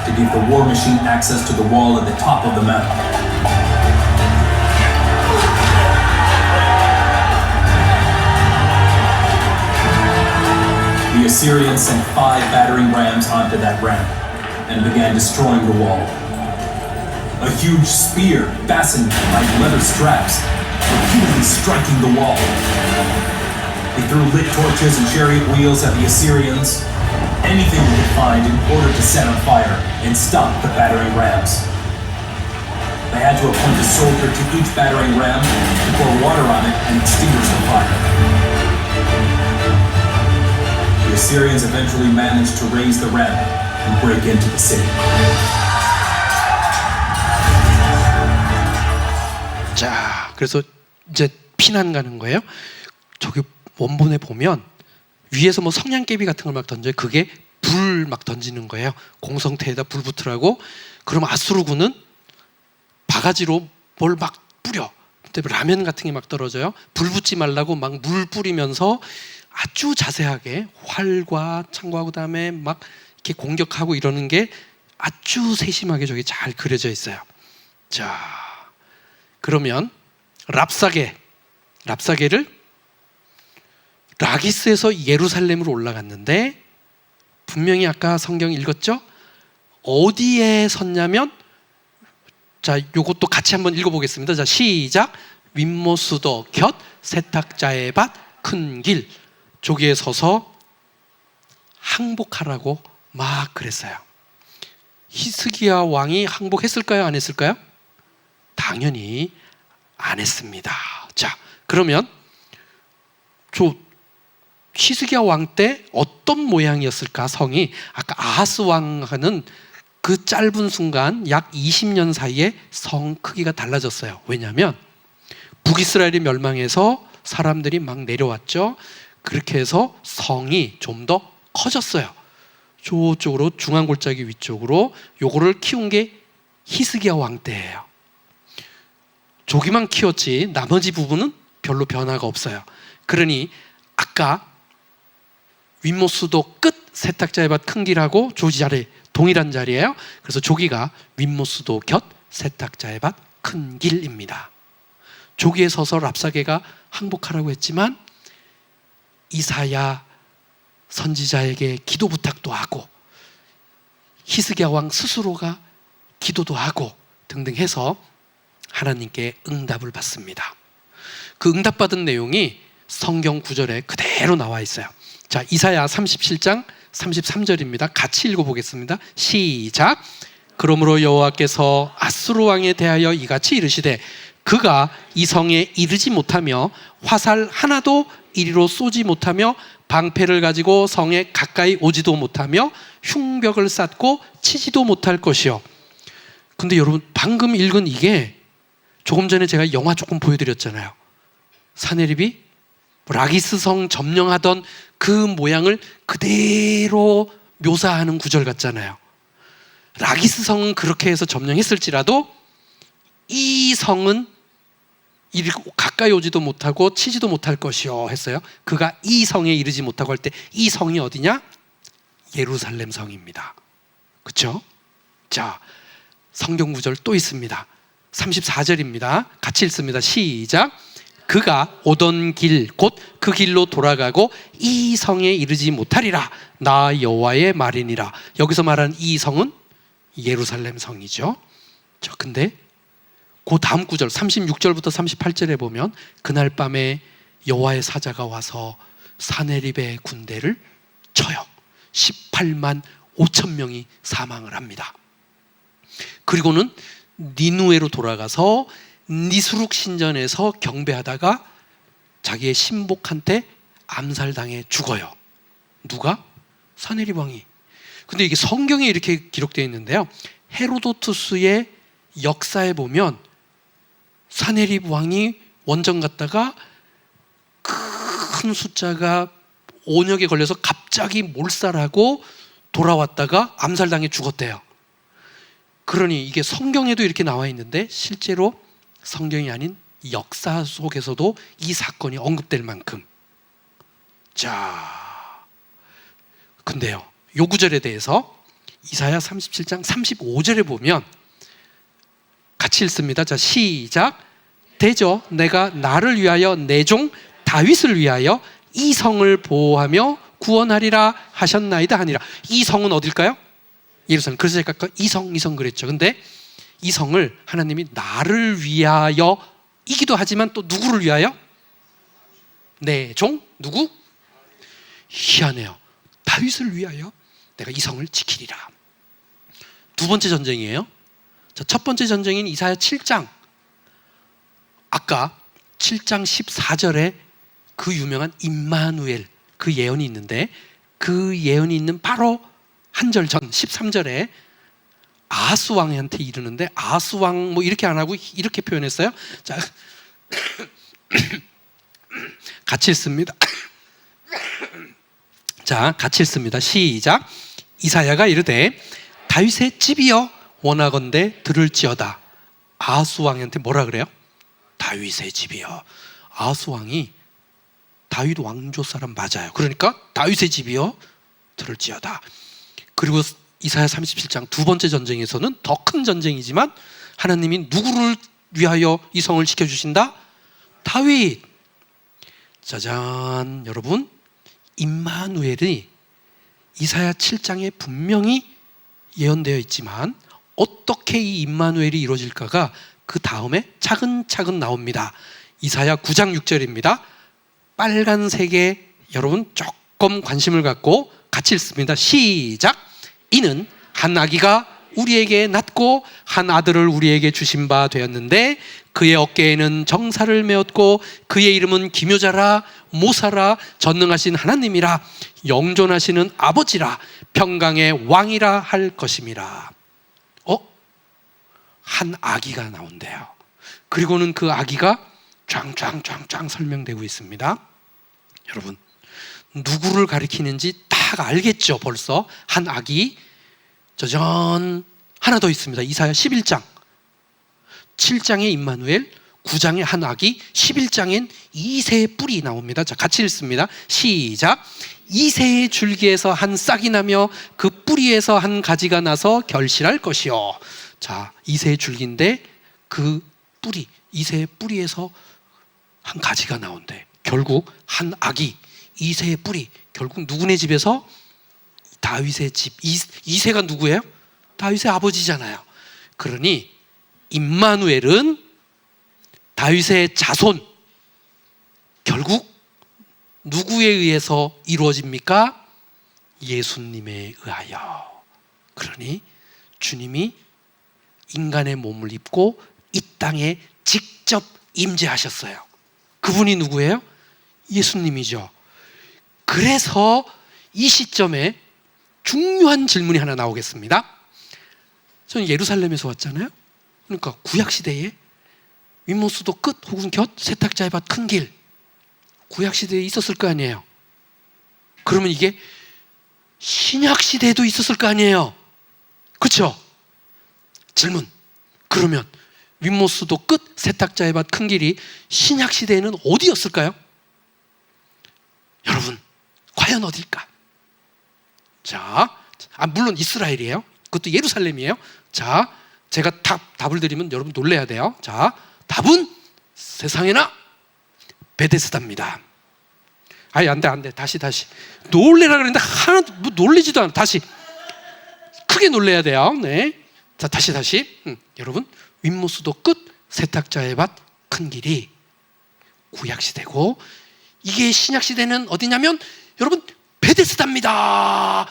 S2: to give the war machine access to the wall at the top of the mountain. The Assyrians sent 5 battering rams onto that ramp and began destroying the wall. A huge spear fastened by leather straps, repeatedly striking the wall. They threw lit torches and chariot wheels at the Assyrians, anything they could find in order to set on fire and stop the battering rams. They had to appoint a soldier to each battering ram to pour water on it and extinguish the fire. The Assyrians eventually managed to raise the ramp and break into the city.
S1: 자, 그래서 이제 피난 가는 거예요. 저기 원본에 보면 위에서 뭐 성냥개비 같은 걸 막 던져요. 그게 불 불 막 던지는 거예요. 공성태에다 불 붙으라고. 그럼 아수르군은 바가지로 뭘 막 뿌려. 근데 라면 같은 게 막 떨어져요. 불 붙지 말라고 막 물 뿌리면서 아주 자세하게 활과 창과 그다음에 막 이렇게 공격하고 이러는 게 아주 세심하게 저기 잘 그려져 있어요. 자, 그러면 랍사게를 라기스에서 예루살렘으로 올라갔는데 분명히 아까 성경 읽었죠? 어디에 섰냐면, 자, 요것도 같이 한번 읽어보겠습니다. 자, 시작. 윗모스도 곁 세탁자의 밭 큰 길 저기에 서서 항복하라고 막 그랬어요. 히스기야 왕이 항복했을까요? 안 했을까요? 당연히 안 했습니다. 자, 그러면 히스기야 왕 때 어떤 모양이었을까? 성이 아까 아하스 왕하는 그 짧은 순간 약 20년 사이에 성 크기가 달라졌어요. 왜냐하면 북이스라엘이 멸망해서 사람들이 막 내려왔죠. 그렇게 해서 성이 좀 더 커졌어요. 저쪽으로 중앙골짜기 위쪽으로. 요거를 키운 게 히스기야 왕 때예요. 저기만 키웠지 나머지 부분은 별로 변화가 없어요. 그러니 아까 윗모스도 끝 세탁자의 밭 큰 길하고 조지 자리 동일한 자리예요. 그래서 저기가 윗모스도 곁 세탁자의 밭 큰 길입니다. 저기에 서서 랍사게가 항복하라고 했지만 이사야 선지자에게 기도 부탁도 하고 히스기야 왕 스스로가 기도도 하고 등등 해서 하나님께 응답을 받습니다. 그 응답받은 내용이 성경 구절에 그대로 나와 있어요. 자, 이사야 37장 33절입니다. 같이 읽어보겠습니다. 시작. 그러므로 여호와께서 아수르 왕에 대하여 이같이 이르시되 그가 이 성에 이르지 못하며 화살 하나도 이리로 쏘지 못하며 방패를 가지고 성에 가까이 오지도 못하며 흉벽을 쌓고 치지도 못할 것이요. 근데 여러분 방금 읽은 이게 조금 전에 제가 영화 조금 보여드렸잖아요. 사네립이 라기스 성 점령하던 그 모양을 그대로 묘사하는 구절 같잖아요. 라기스 성은 그렇게 해서 점령했을지라도 이 성은 가까이 오지도 못하고 치지도 못할 것이요 했어요. 그가 이 성에 이르지 못하고 할 때 이 성이 어디냐? 예루살렘 성입니다. 그렇죠? 자, 성경 구절 또 있습니다. 34절입니다. 같이 읽습니다. 시작. 그가 오던 길 곧 그 길로 돌아가고 이 성에 이르지 못하리라. 나 여호와의 말이니라. 여기서 말하는 이 성은 예루살렘 성이죠. 자, 근데 그 다음 구절 36절부터 38절에 보면 그날 밤에 여호와의 사자가 와서 사네립의 군대를 쳐요. 18만 5천 명이 사망을 합니다. 그리고는 니누에로 돌아가서 니스룩 신전에서 경배하다가 자기의 신복한테 암살당해 죽어요. 누가? 사네립 왕이. 근데 이게 성경에 이렇게 기록되어 있는데요. 헤로도투스의 역사에 보면 사네립 왕이 원정 갔다가 큰 숫자가 온역에 걸려서 갑자기 몰살하고 돌아왔다가 암살당해 죽었대요. 그러니 이게 성경에도 이렇게 나와 있는데 실제로 성경이 아닌 역사 속에서도 이 사건이 언급될 만큼. 자, 근데요, 요 구절에 대해서 이사야 37장 35절에 보면 같이 읽습니다. 자, 시작. 대저 내가 나를 위하여 내 종 다윗을 위하여 이 성을 보호하며 구원하리라 하셨나이다 하니라. 이 성은 어딜까요? 예루살렘. 그래서 제가 아까 이 성 그랬죠. 근데 이 성을 하나님이 나를 위하여 이기도 하지만 또 누구를 위하여? 내 종 누구? 희한해요. 다윗을 위하여 내가 이 성을 지키리라. 두 번째 전쟁이에요. 자, 첫 번째 전쟁인 이사야 7장. 아까 7장 14절에 그 유명한 임마누엘 그 예언이 있는데 그 예언이 있는 바로 한 절 전 13절에 아하스 왕한테 이르는데 아하스 왕 뭐 이렇게 안 하고 이렇게 표현했어요. 자, 같이 읽습니다. 자, 같이 읽습니다. 시작. 이사야가 이르되 다윗의 집이여 원하건대 들을지어다. 아하스 왕한테 뭐라 그래요? 다윗의 집이여. 아하스 왕이 다윗 왕조 사람 맞아요. 그러니까 다윗의 집이여 들을지어다. 그리고 이사야 37장 두 번째 전쟁에서는 더 큰 전쟁이지만 하나님이 누구를 위하여 이 성을 지켜주신다? 다윗. 짜잔. 여러분, 임마누엘이 이사야 7장에 분명히 예언되어 있지만 어떻게 이 임마누엘이 이루어질까가 그 다음에 차근차근 나옵니다. 이사야 9장 6절입니다. 빨간색에 여러분 조금 관심을 갖고 같이 읽습니다. 시작. 이는 한 아기가 우리에게 낳고 한 아들을 우리에게 주신 바 되었는데 그의 어깨에는 정사를 메었고 그의 이름은 기묘자라 모사라 전능하신 하나님이라 영존하시는 아버지라 평강의 왕이라 할 것임이라. 한 아기가 나온대요. 그리고는 그 아기가 쫙쫙쫙쫙 설명되고 있습니다. 여러분, 누구를 가리키는지 다 알겠죠? 벌써 한 아기. 짜잔, 하나 더 있습니다. 이사야 11장 7장에 임마누엘, 9장에 한 아기, 11장엔 이새의 뿔이 나옵니다. 자, 같이 읽습니다. 시작. 이새의 줄기에서 한 싹이 나며 그 뿌리에서 한 가지가 나서 결실할 것이요. 자, 이새의 줄기인데 그 뿌리, 이새의 뿌리에서 한 가지가 나온대. 결국 한 아기, 이새의 뿌리, 결국 누구네 집에서? 다윗의 집. 이새가 누구예요? 다윗의 아버지잖아요. 그러니 임마누엘은 다윗의 자손. 결국 누구에 의해서 이루어집니까? 예수님에 의하여. 그러니 주님이 인간의 몸을 입고 이 땅에 직접 임재하셨어요. 그분이 누구예요? 예수님이죠. 그래서 이 시점에 중요한 질문이 하나 나오겠습니다. 저는 예루살렘에서 왔잖아요. 그러니까 구약시대에 윗모수도 끝 혹은 곁 세탁자의 밭 큰 길, 구약시대에 있었을 거 아니에요. 그러면 이게 신약시대에도 있었을 거 아니에요. 그렇죠? 질문. 그러면 윗모수도 끝 세탁자의 밭 큰 길이 신약시대에는 어디였을까요? 여러분, 과연 어딜까? 자, 물론 이스라엘이에요. 그것도 예루살렘이에요. 자, 제가 답을 드리면 여러분 놀래야 돼요. 자, 답은 세상에나 베데스다입니다. 아니, 안 돼. 다시. 놀래라 그랬는데 하나도 뭐 놀리지도 않아. 다시. 크게 놀래야 돼요. 네. 자, 다시. 여러분, 윗모수도 끝 세탁자의 밭 큰 길이 구약시대고 이게 신약시대는 어디냐면 여러분 베데스다입니다.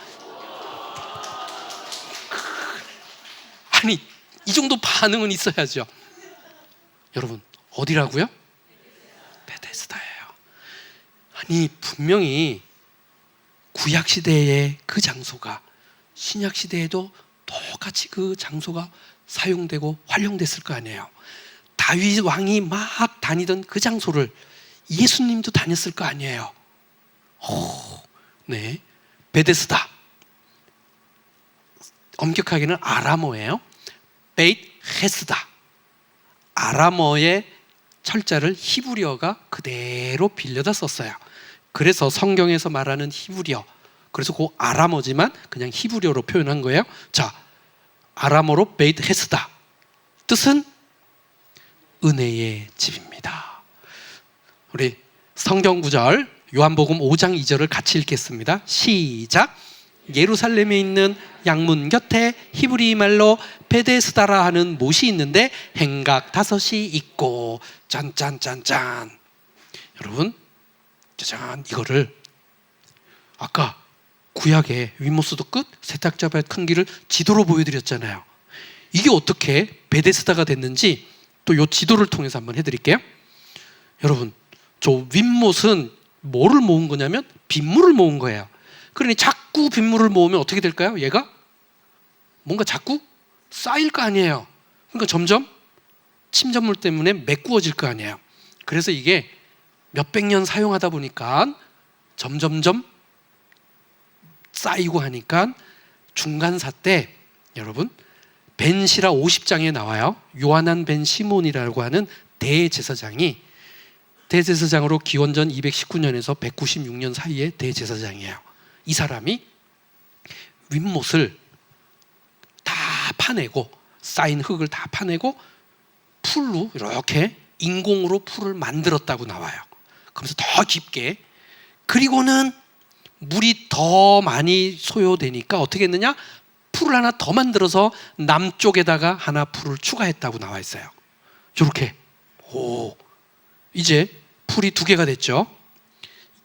S1: 아니, 이 정도 반응은 있어야죠. 여러분, 어디라고요? 베데스다예요. 아니, 분명히 구약시대의 그 장소가 신약시대에도 똑같이 그 장소가 사용되고 활용됐을 거 아니에요. 다윗 왕이 막 다니던 그 장소를 예수님도 다녔을 거 아니에요. 네, 베데스다. 엄격하게는 아람어예요. 베이트 헤스다. 아람어의 철자를 히브리어가 그대로 빌려다 썼어요. 그래서 성경에서 말하는 히브리어, 그래서 그 아람어지만 그냥 히브리어로 표현한 거예요. 자, 아람어로 베이트 헤스다. 뜻은 은혜의 집입니다. 우리 성경 구절 요한복음 5장 2절을 같이 읽겠습니다. 시작. 예루살렘에 있는 양문 곁에 히브리 말로 베데스다라 하는 못이 있는데 행각 5이 있고 짠짠짠짠. 여러분, 짜잔, 이거를 아까 구약의 윗모수도 끝 세탁자 밭 큰 길을 지도로 보여드렸잖아요. 이게 어떻게 베데스다가 됐는지 또 이 지도를 통해서 한번 해드릴게요. 여러분, 저 윗못은 뭐를 모은 거냐면 빗물을 모은 거예요. 그러니 자꾸 빗물을 모으면 어떻게 될까요? 얘가 뭔가 자꾸 쌓일 거 아니에요. 그러니까 점점 침전물 때문에 메꾸어질 거 아니에요. 그래서 이게 몇백 년 사용하다 보니까 점점점 쌓이고 하니까 중간사 때 여러분 벤시라 50장에 나와요. 요하난 벤 시몬이라고 하는 대제사장이 대제사장으로 기원전 219년에서 196년 사이에 대제사장이에요. 이 사람이 윗못을 다 파내고 쌓인 흙을 다 파내고 풀로 이렇게 인공으로 풀을 만들었다고 나와요. 그래서 더 깊게, 그리고는 물이 더 많이 소요되니까 어떻게 했느냐, 풀을 하나 더 만들어서 남쪽에다가 하나 풀을 추가했다고 나와 있어요. 이렇게 이제 풀이 2개가 됐죠.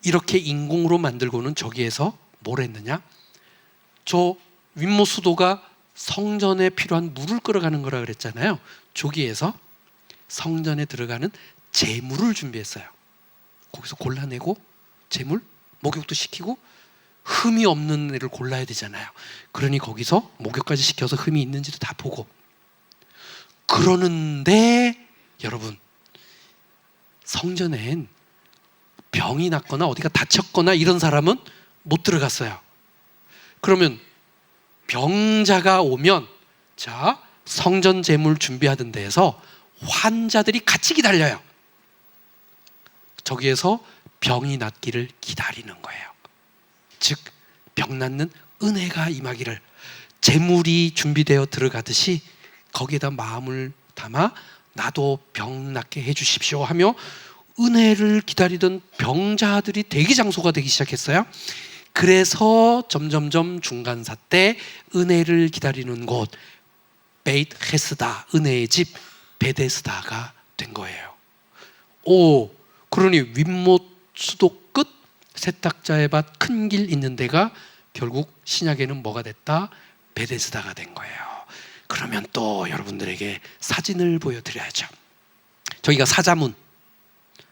S1: 이렇게 인공으로 만들고는 저기에서 뭘 했느냐, 저 윗못 수도가 성전에 필요한 물을 끌어가는 거라 그랬잖아요. 저기에서 성전에 들어가는 제물을 준비했어요. 거기서 골라내고 제물, 목욕도 시키고 흠이 없는 애를 골라야 되잖아요. 그러니 거기서 목욕까지 시켜서 흠이 있는지도 다 보고. 그러는데 여러분, 성전엔 병이 났거나 어디가 다쳤거나 이런 사람은 못 들어갔어요. 그러면 병자가 오면, 자, 성전 제물 준비하던 데에서 환자들이 같이 기다려요. 저기에서 병이 낫기를 기다리는 거예요. 즉 병 낫는 은혜가 임하기를, 제물이 준비되어 들어가듯이 거기에다 마음을 담아 나도 병 낫게 해주십시오 하며 은혜를 기다리던 병자들이 대기 장소가 되기 시작했어요. 그래서 점점점 중간사 때 은혜를 기다리는 곳 베이트 헤스다, 은혜의 집 베데스다가 된 거예요. 그러니 윗못 수도 끝 세탁자의 밭 큰 길 있는 데가 결국 신약에는 뭐가 됐다? 베데스다가 된 거예요. 그러면 또 여러분들에게 사진을 보여드려야죠. 저기가 사자문,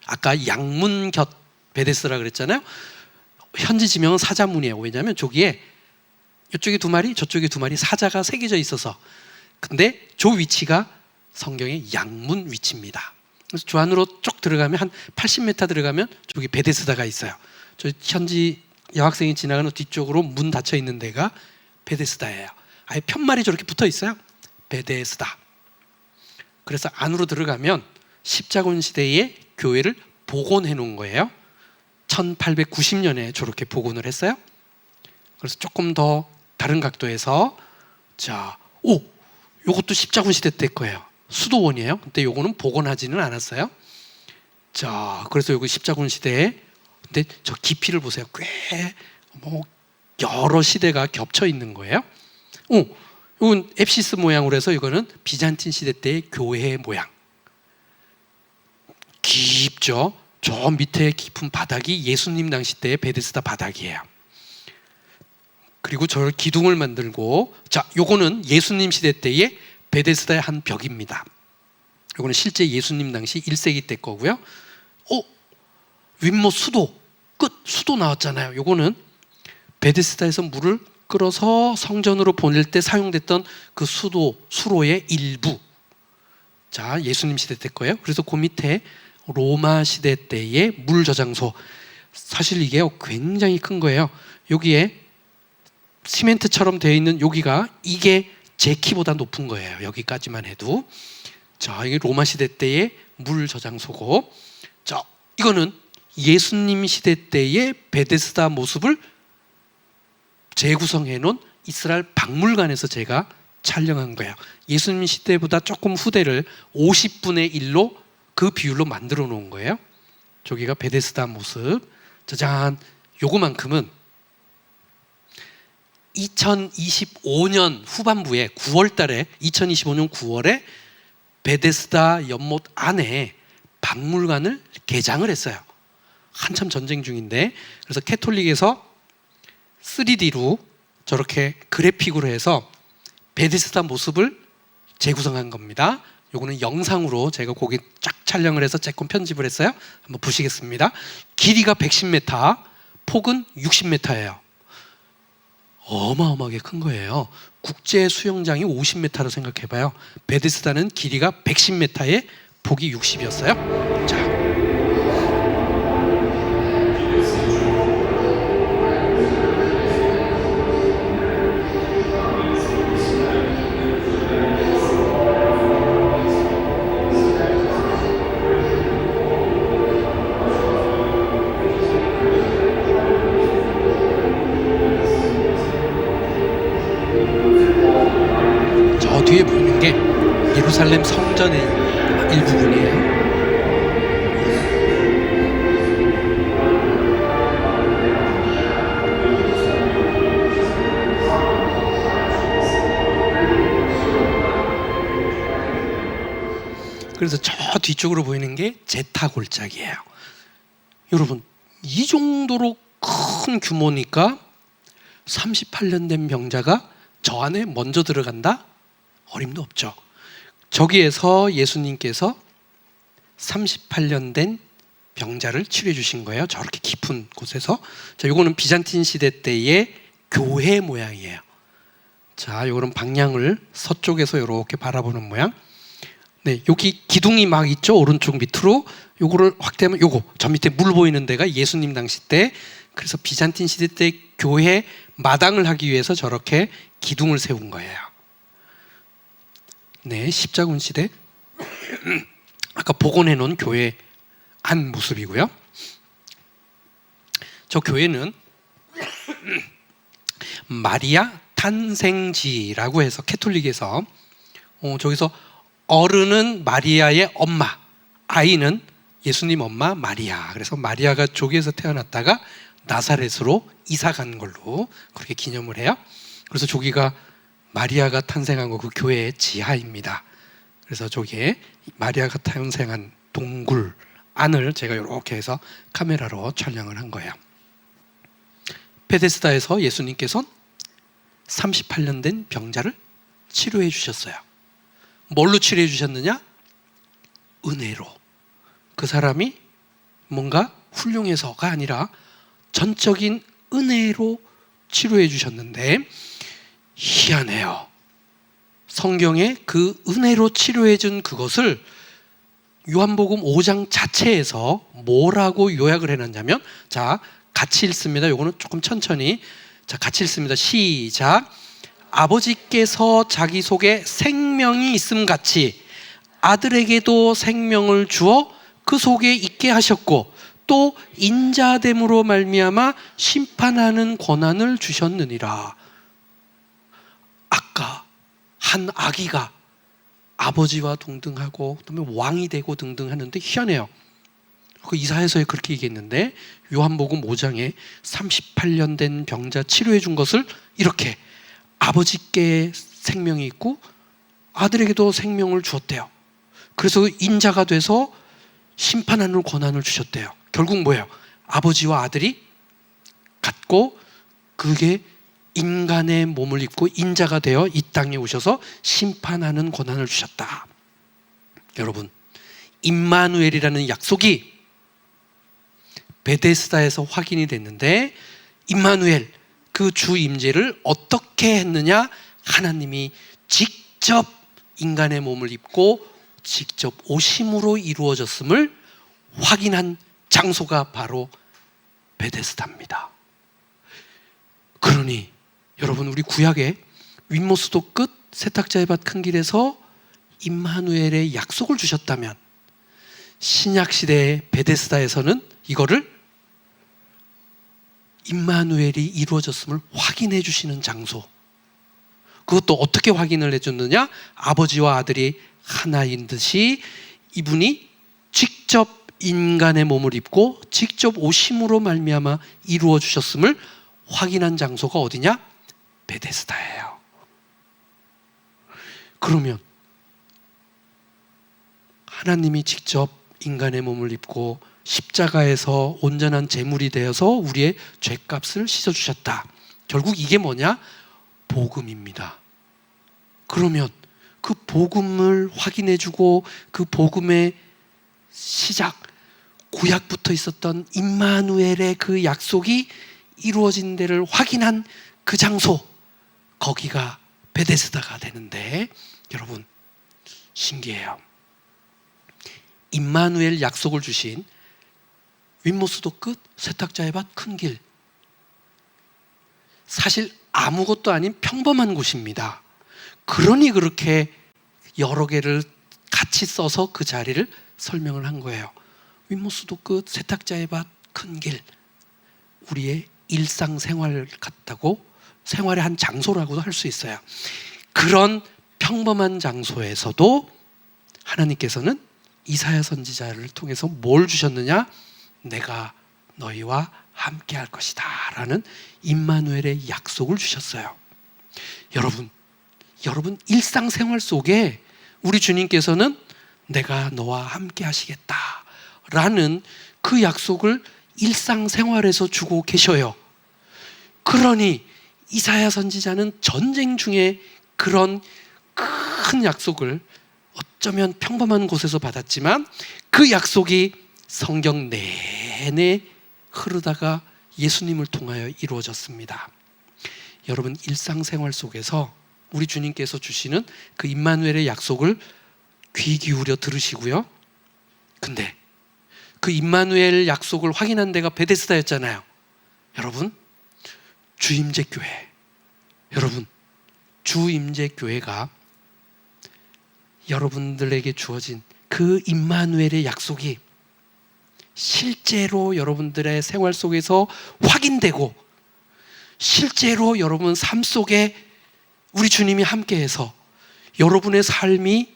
S1: 아까 양문 곁 베데스다라 그랬잖아요. 현지 지명은 사자문이에요. 왜냐하면 저기에 이쪽에 2마리 저쪽에 2마리 사자가 새겨져 있어서. 근데 저 위치가 성경의 양문 위치입니다. 그래서 저 안으로 쭉 들어가면 한 80m 들어가면 저기 베데스다가 있어요. 저 현지 여학생이 지나가는 뒤쪽으로 문 닫혀 있는 데가 베데스다예요. 아예 편말이 저렇게 붙어 있어요. 베데스다. 그래서 안으로 들어가면 십자군 시대의 교회를 복원해 놓은 거예요. 1890년에 저렇게 복원을 했어요. 그래서 조금 더 다른 각도에서, 자, 요것도 십자군 시대 때 거예요. 수도원이에요. 근데 요거는 복원하지는 않았어요. 자, 그래서 요거 십자군 시대에, 근데 저 깊이를 보세요. 꽤 여러 시대가 겹쳐 있는 거예요. 이건 앱시스 모양으로 해서 이거는 비잔틴 시대 때의 교회의 모양. 깊죠. 저 밑에 깊은 바닥이 예수님 당시 때의 베데스다 바닥이에요. 그리고 저 기둥을 만들고, 자, 요거는 예수님 시대 때의 베데스다의 한 벽입니다. 요거는 실제 예수님 당시 1세기 때 거고요. 윗못 수도 끝, 수도 나왔잖아요. 요거는 베데스다에서 물을 끌어서 성전으로 보낼 때 사용됐던 그 수로의 일부. 자, 예수님 시대 때 거예요. 그래서 그 밑에 로마 시대 때의 물 저장소. 사실 이게 굉장히 큰 거예요. 여기에 시멘트처럼 되어 있는 여기가, 이게 제 키보다 높은 거예요. 여기까지만 해도. 자, 이게 로마 시대 때의 물 저장소고, 자, 이거는 예수님 시대 때의 베데스다 모습을 재구성해 놓은 이스라엘 박물관에서 제가 촬영한 거예요. 예수님 시대보다 조금 후대를 50분의 1로 그 비율로 만들어 놓은 거예요. 저기가 베데스다 모습. 짜잔, 요거만큼은 2025년 후반부에 9월 달에 2025년 9월에 베데스다 연못 안에 박물관을 개장을 했어요. 한참 전쟁 중인데. 그래서 캐톨릭에서 3D로 저렇게 그래픽으로 해서 베데스다 모습을 재구성한 겁니다. 요거는 영상으로 제가 거기 쫙 촬영을 해서 조금 편집을 했어요. 한번 보시겠습니다. 길이가 110m, 폭은 60m예요. 어마어마하게 큰 거예요. 국제 수영장이 50m로 생각해봐요. 베데스다는 길이가 110m에 폭이 60이었어요. 자, 예루살렘 성전의 일부분이에요. 그래서 저 뒤쪽으로 보이는 게 제타 골짜기예요. 여러분, 이 정도로 큰 규모니까 38년 된 병자가 저 안에 먼저 들어간다? 어림도 없죠. 저기에서 예수님께서 38년 된 병자를 치료해 주신 거예요. 저렇게 깊은 곳에서. 자, 요거는 비잔틴 시대 때의 교회 모양이에요. 자, 요거는 방향을 서쪽에서 이렇게 바라보는 모양. 네, 여기 기둥이 막 있죠. 오른쪽 밑으로. 요거를 확대하면 요거 저 밑에 물 보이는 데가 예수님 당시 때, 그래서 비잔틴 시대 때 교회 마당을 하기 위해서 저렇게 기둥을 세운 거예요. 네, 십자군 시대 아까 복원해 놓은 교회 안 모습이고요. 저 교회는 마리아 탄생지라고 해서 캐톨릭에서 저기서 어른은 마리아의 엄마, 아이는 예수님 엄마 마리아. 그래서 마리아가 조기에서 태어났다가 나사렛으로 이사 간 걸로 그렇게 기념을 해요. 그래서 저기가 마리아가 탄생한 거 그 교회의 지하입니다. 그래서 저기에 마리아가 탄생한 동굴 안을 제가 이렇게 해서 카메라로 촬영을 한 거예요. 베데스다에서 예수님께서 38년 된 병자를 치료해 주셨어요. 뭘로 치료해 주셨느냐? 은혜로. 그 사람이 뭔가 훌륭해서가 아니라 전적인 은혜로 치료해 주셨는데, 희한해요. 성경에 그 은혜로 치료해 준 그것을 요한복음 5장 자체에서 뭐라고 요약을 해놨냐면, 자, 같이 읽습니다. 요거는 조금 천천히. 자, 같이 읽습니다. 시작. 아버지께서 자기 속에 생명이 있음 같이 아들에게도 생명을 주어 그 속에 있게 하셨고, 또 인자됨으로 말미암아 심판하는 권한을 주셨느니라. 아까 한 아기가 아버지와 동등하고 그다음에 왕이 되고 등등 하는데 희한해요. 그 이사야서에 그렇게 얘기했는데 요한복음 5장에 38년 된 병자 치료해 준 것을 이렇게 아버지께 생명이 있고 아들에게도 생명을 주었대요. 그래서 인자가 돼서 심판하는 권한을 주셨대요. 결국 뭐예요? 아버지와 아들이 같고 그게 인간의 몸을 입고 인자가 되어 이 땅에 오셔서 심판하는 권한을 주셨다. 여러분, 임마누엘이라는 약속이 베데스다에서 확인이 됐는데, 임마누엘, 그 주 임재를 어떻게 했느냐? 하나님이 직접 인간의 몸을 입고 직접 오심으로 이루어졌음을 확인한 장소가 바로 베데스다입니다. 그러니 여러분, 우리 구약의 윗모스도 끝 세탁자의 밭 큰 길에서 임마누엘의 약속을 주셨다면, 신약 시대의 베데스다에서는 이거를 임마누엘이 이루어졌음을 확인해 주시는 장소. 그것도 어떻게 확인을 해줬느냐? 아버지와 아들이 하나인 듯이 이분이 직접 인간의 몸을 입고 직접 오심으로 말미암아 이루어 주셨음을 확인한 장소가 어디냐? 베데스다예요. 그러면 하나님이 직접 인간의 몸을 입고 십자가에서 온전한 제물이 되어서 우리의 죄값을 씻어주셨다. 결국 이게 뭐냐? 복음입니다. 그러면 그 복음을 확인해주고 그 복음의 시작, 구약부터 있었던 임마누엘의 그 약속이 이루어진 데를 확인한 그 장소, 거기가 베데스다가 되는데, 여러분 신기해요. 임마누엘 약속을 주신 윗모스도 끝 세탁자의 밭 큰 길, 사실 아무것도 아닌 평범한 곳입니다. 그러니 그렇게 여러 개를 같이 써서 그 자리를 설명을 한 거예요. 윗모스도 끝 세탁자의 밭 큰 길, 우리의 일상생활 같다고, 생활의 한 장소라고도 할 수 있어요. 그런 평범한 장소에서도 하나님께서는 이사야 선지자를 통해서 뭘 주셨느냐? 내가 너희와 함께 할 것이다 라는 임마누엘의 약속을 주셨어요. 여러분 일상생활 속에 우리 주님께서는 내가 너와 함께 하시겠다 라는 그 약속을 일상생활에서 주고 계셔요. 그러니 이사야 선지자는 전쟁 중에 그런 큰 약속을 어쩌면 평범한 곳에서 받았지만 그 약속이 성경 내내 흐르다가 예수님을 통하여 이루어졌습니다. 여러분 일상생활 속에서 우리 주님께서 주시는 그 임마누엘의 약속을 귀 기울여 들으시고요. 근데 그 임마누엘 약속을 확인한 데가 베데스다였잖아요. 여러분 주임제교회, 여러분 주임제교회가 여러분들에게 주어진 그 임마누엘의 약속이 실제로 여러분들의 생활 속에서 확인되고 실제로 여러분 삶 속에 우리 주님이 함께해서 여러분의 삶이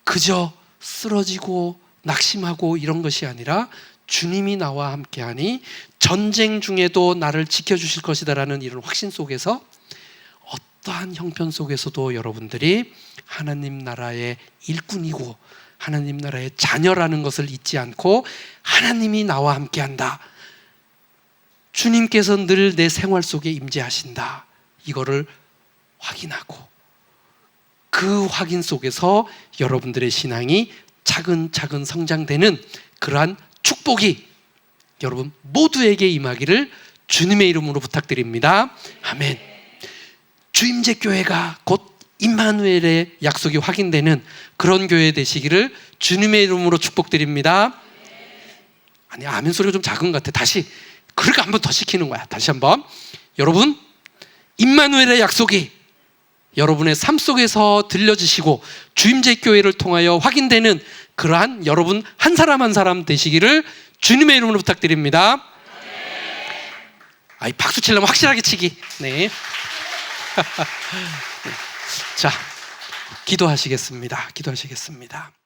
S1: 그저 쓰러지고 낙심하고 이런 것이 아니라 주님이 나와 함께하니 전쟁 중에도 나를 지켜주실 것이다라는 이런 확신 속에서 어떠한 형편 속에서도 여러분들이 하나님 나라의 일꾼이고 하나님 나라의 자녀라는 것을 잊지 않고 하나님이 나와 함께한다, 주님께서 늘 내 생활 속에 임재하신다, 이거를 확인하고 그 확인 속에서 여러분들의 신앙이 차근차근 성장되는 그러한 축복이 여러분 모두에게 임하기를 주님의 이름으로 부탁드립니다. 아멘. 주임제교회가 곧 임마누엘의 약속이 확인되는 그런 교회 되시기를 주님의 이름으로 축복드립니다. 아니 아멘 소리가 좀 작은 것 같아. 다시 그러니까 한 번 더 시키는 거야. 다시 한번. 여러분 임마누엘의 약속이 여러분의 삶 속에서 들려지시고 주임제교회를 통하여 확인되는 그러한 여러분 한 사람 한 사람 되시기를 주님의 이름으로 부탁드립니다. 아이 박수 치려면 확실하게 치기. 네. 자, 기도하시겠습니다.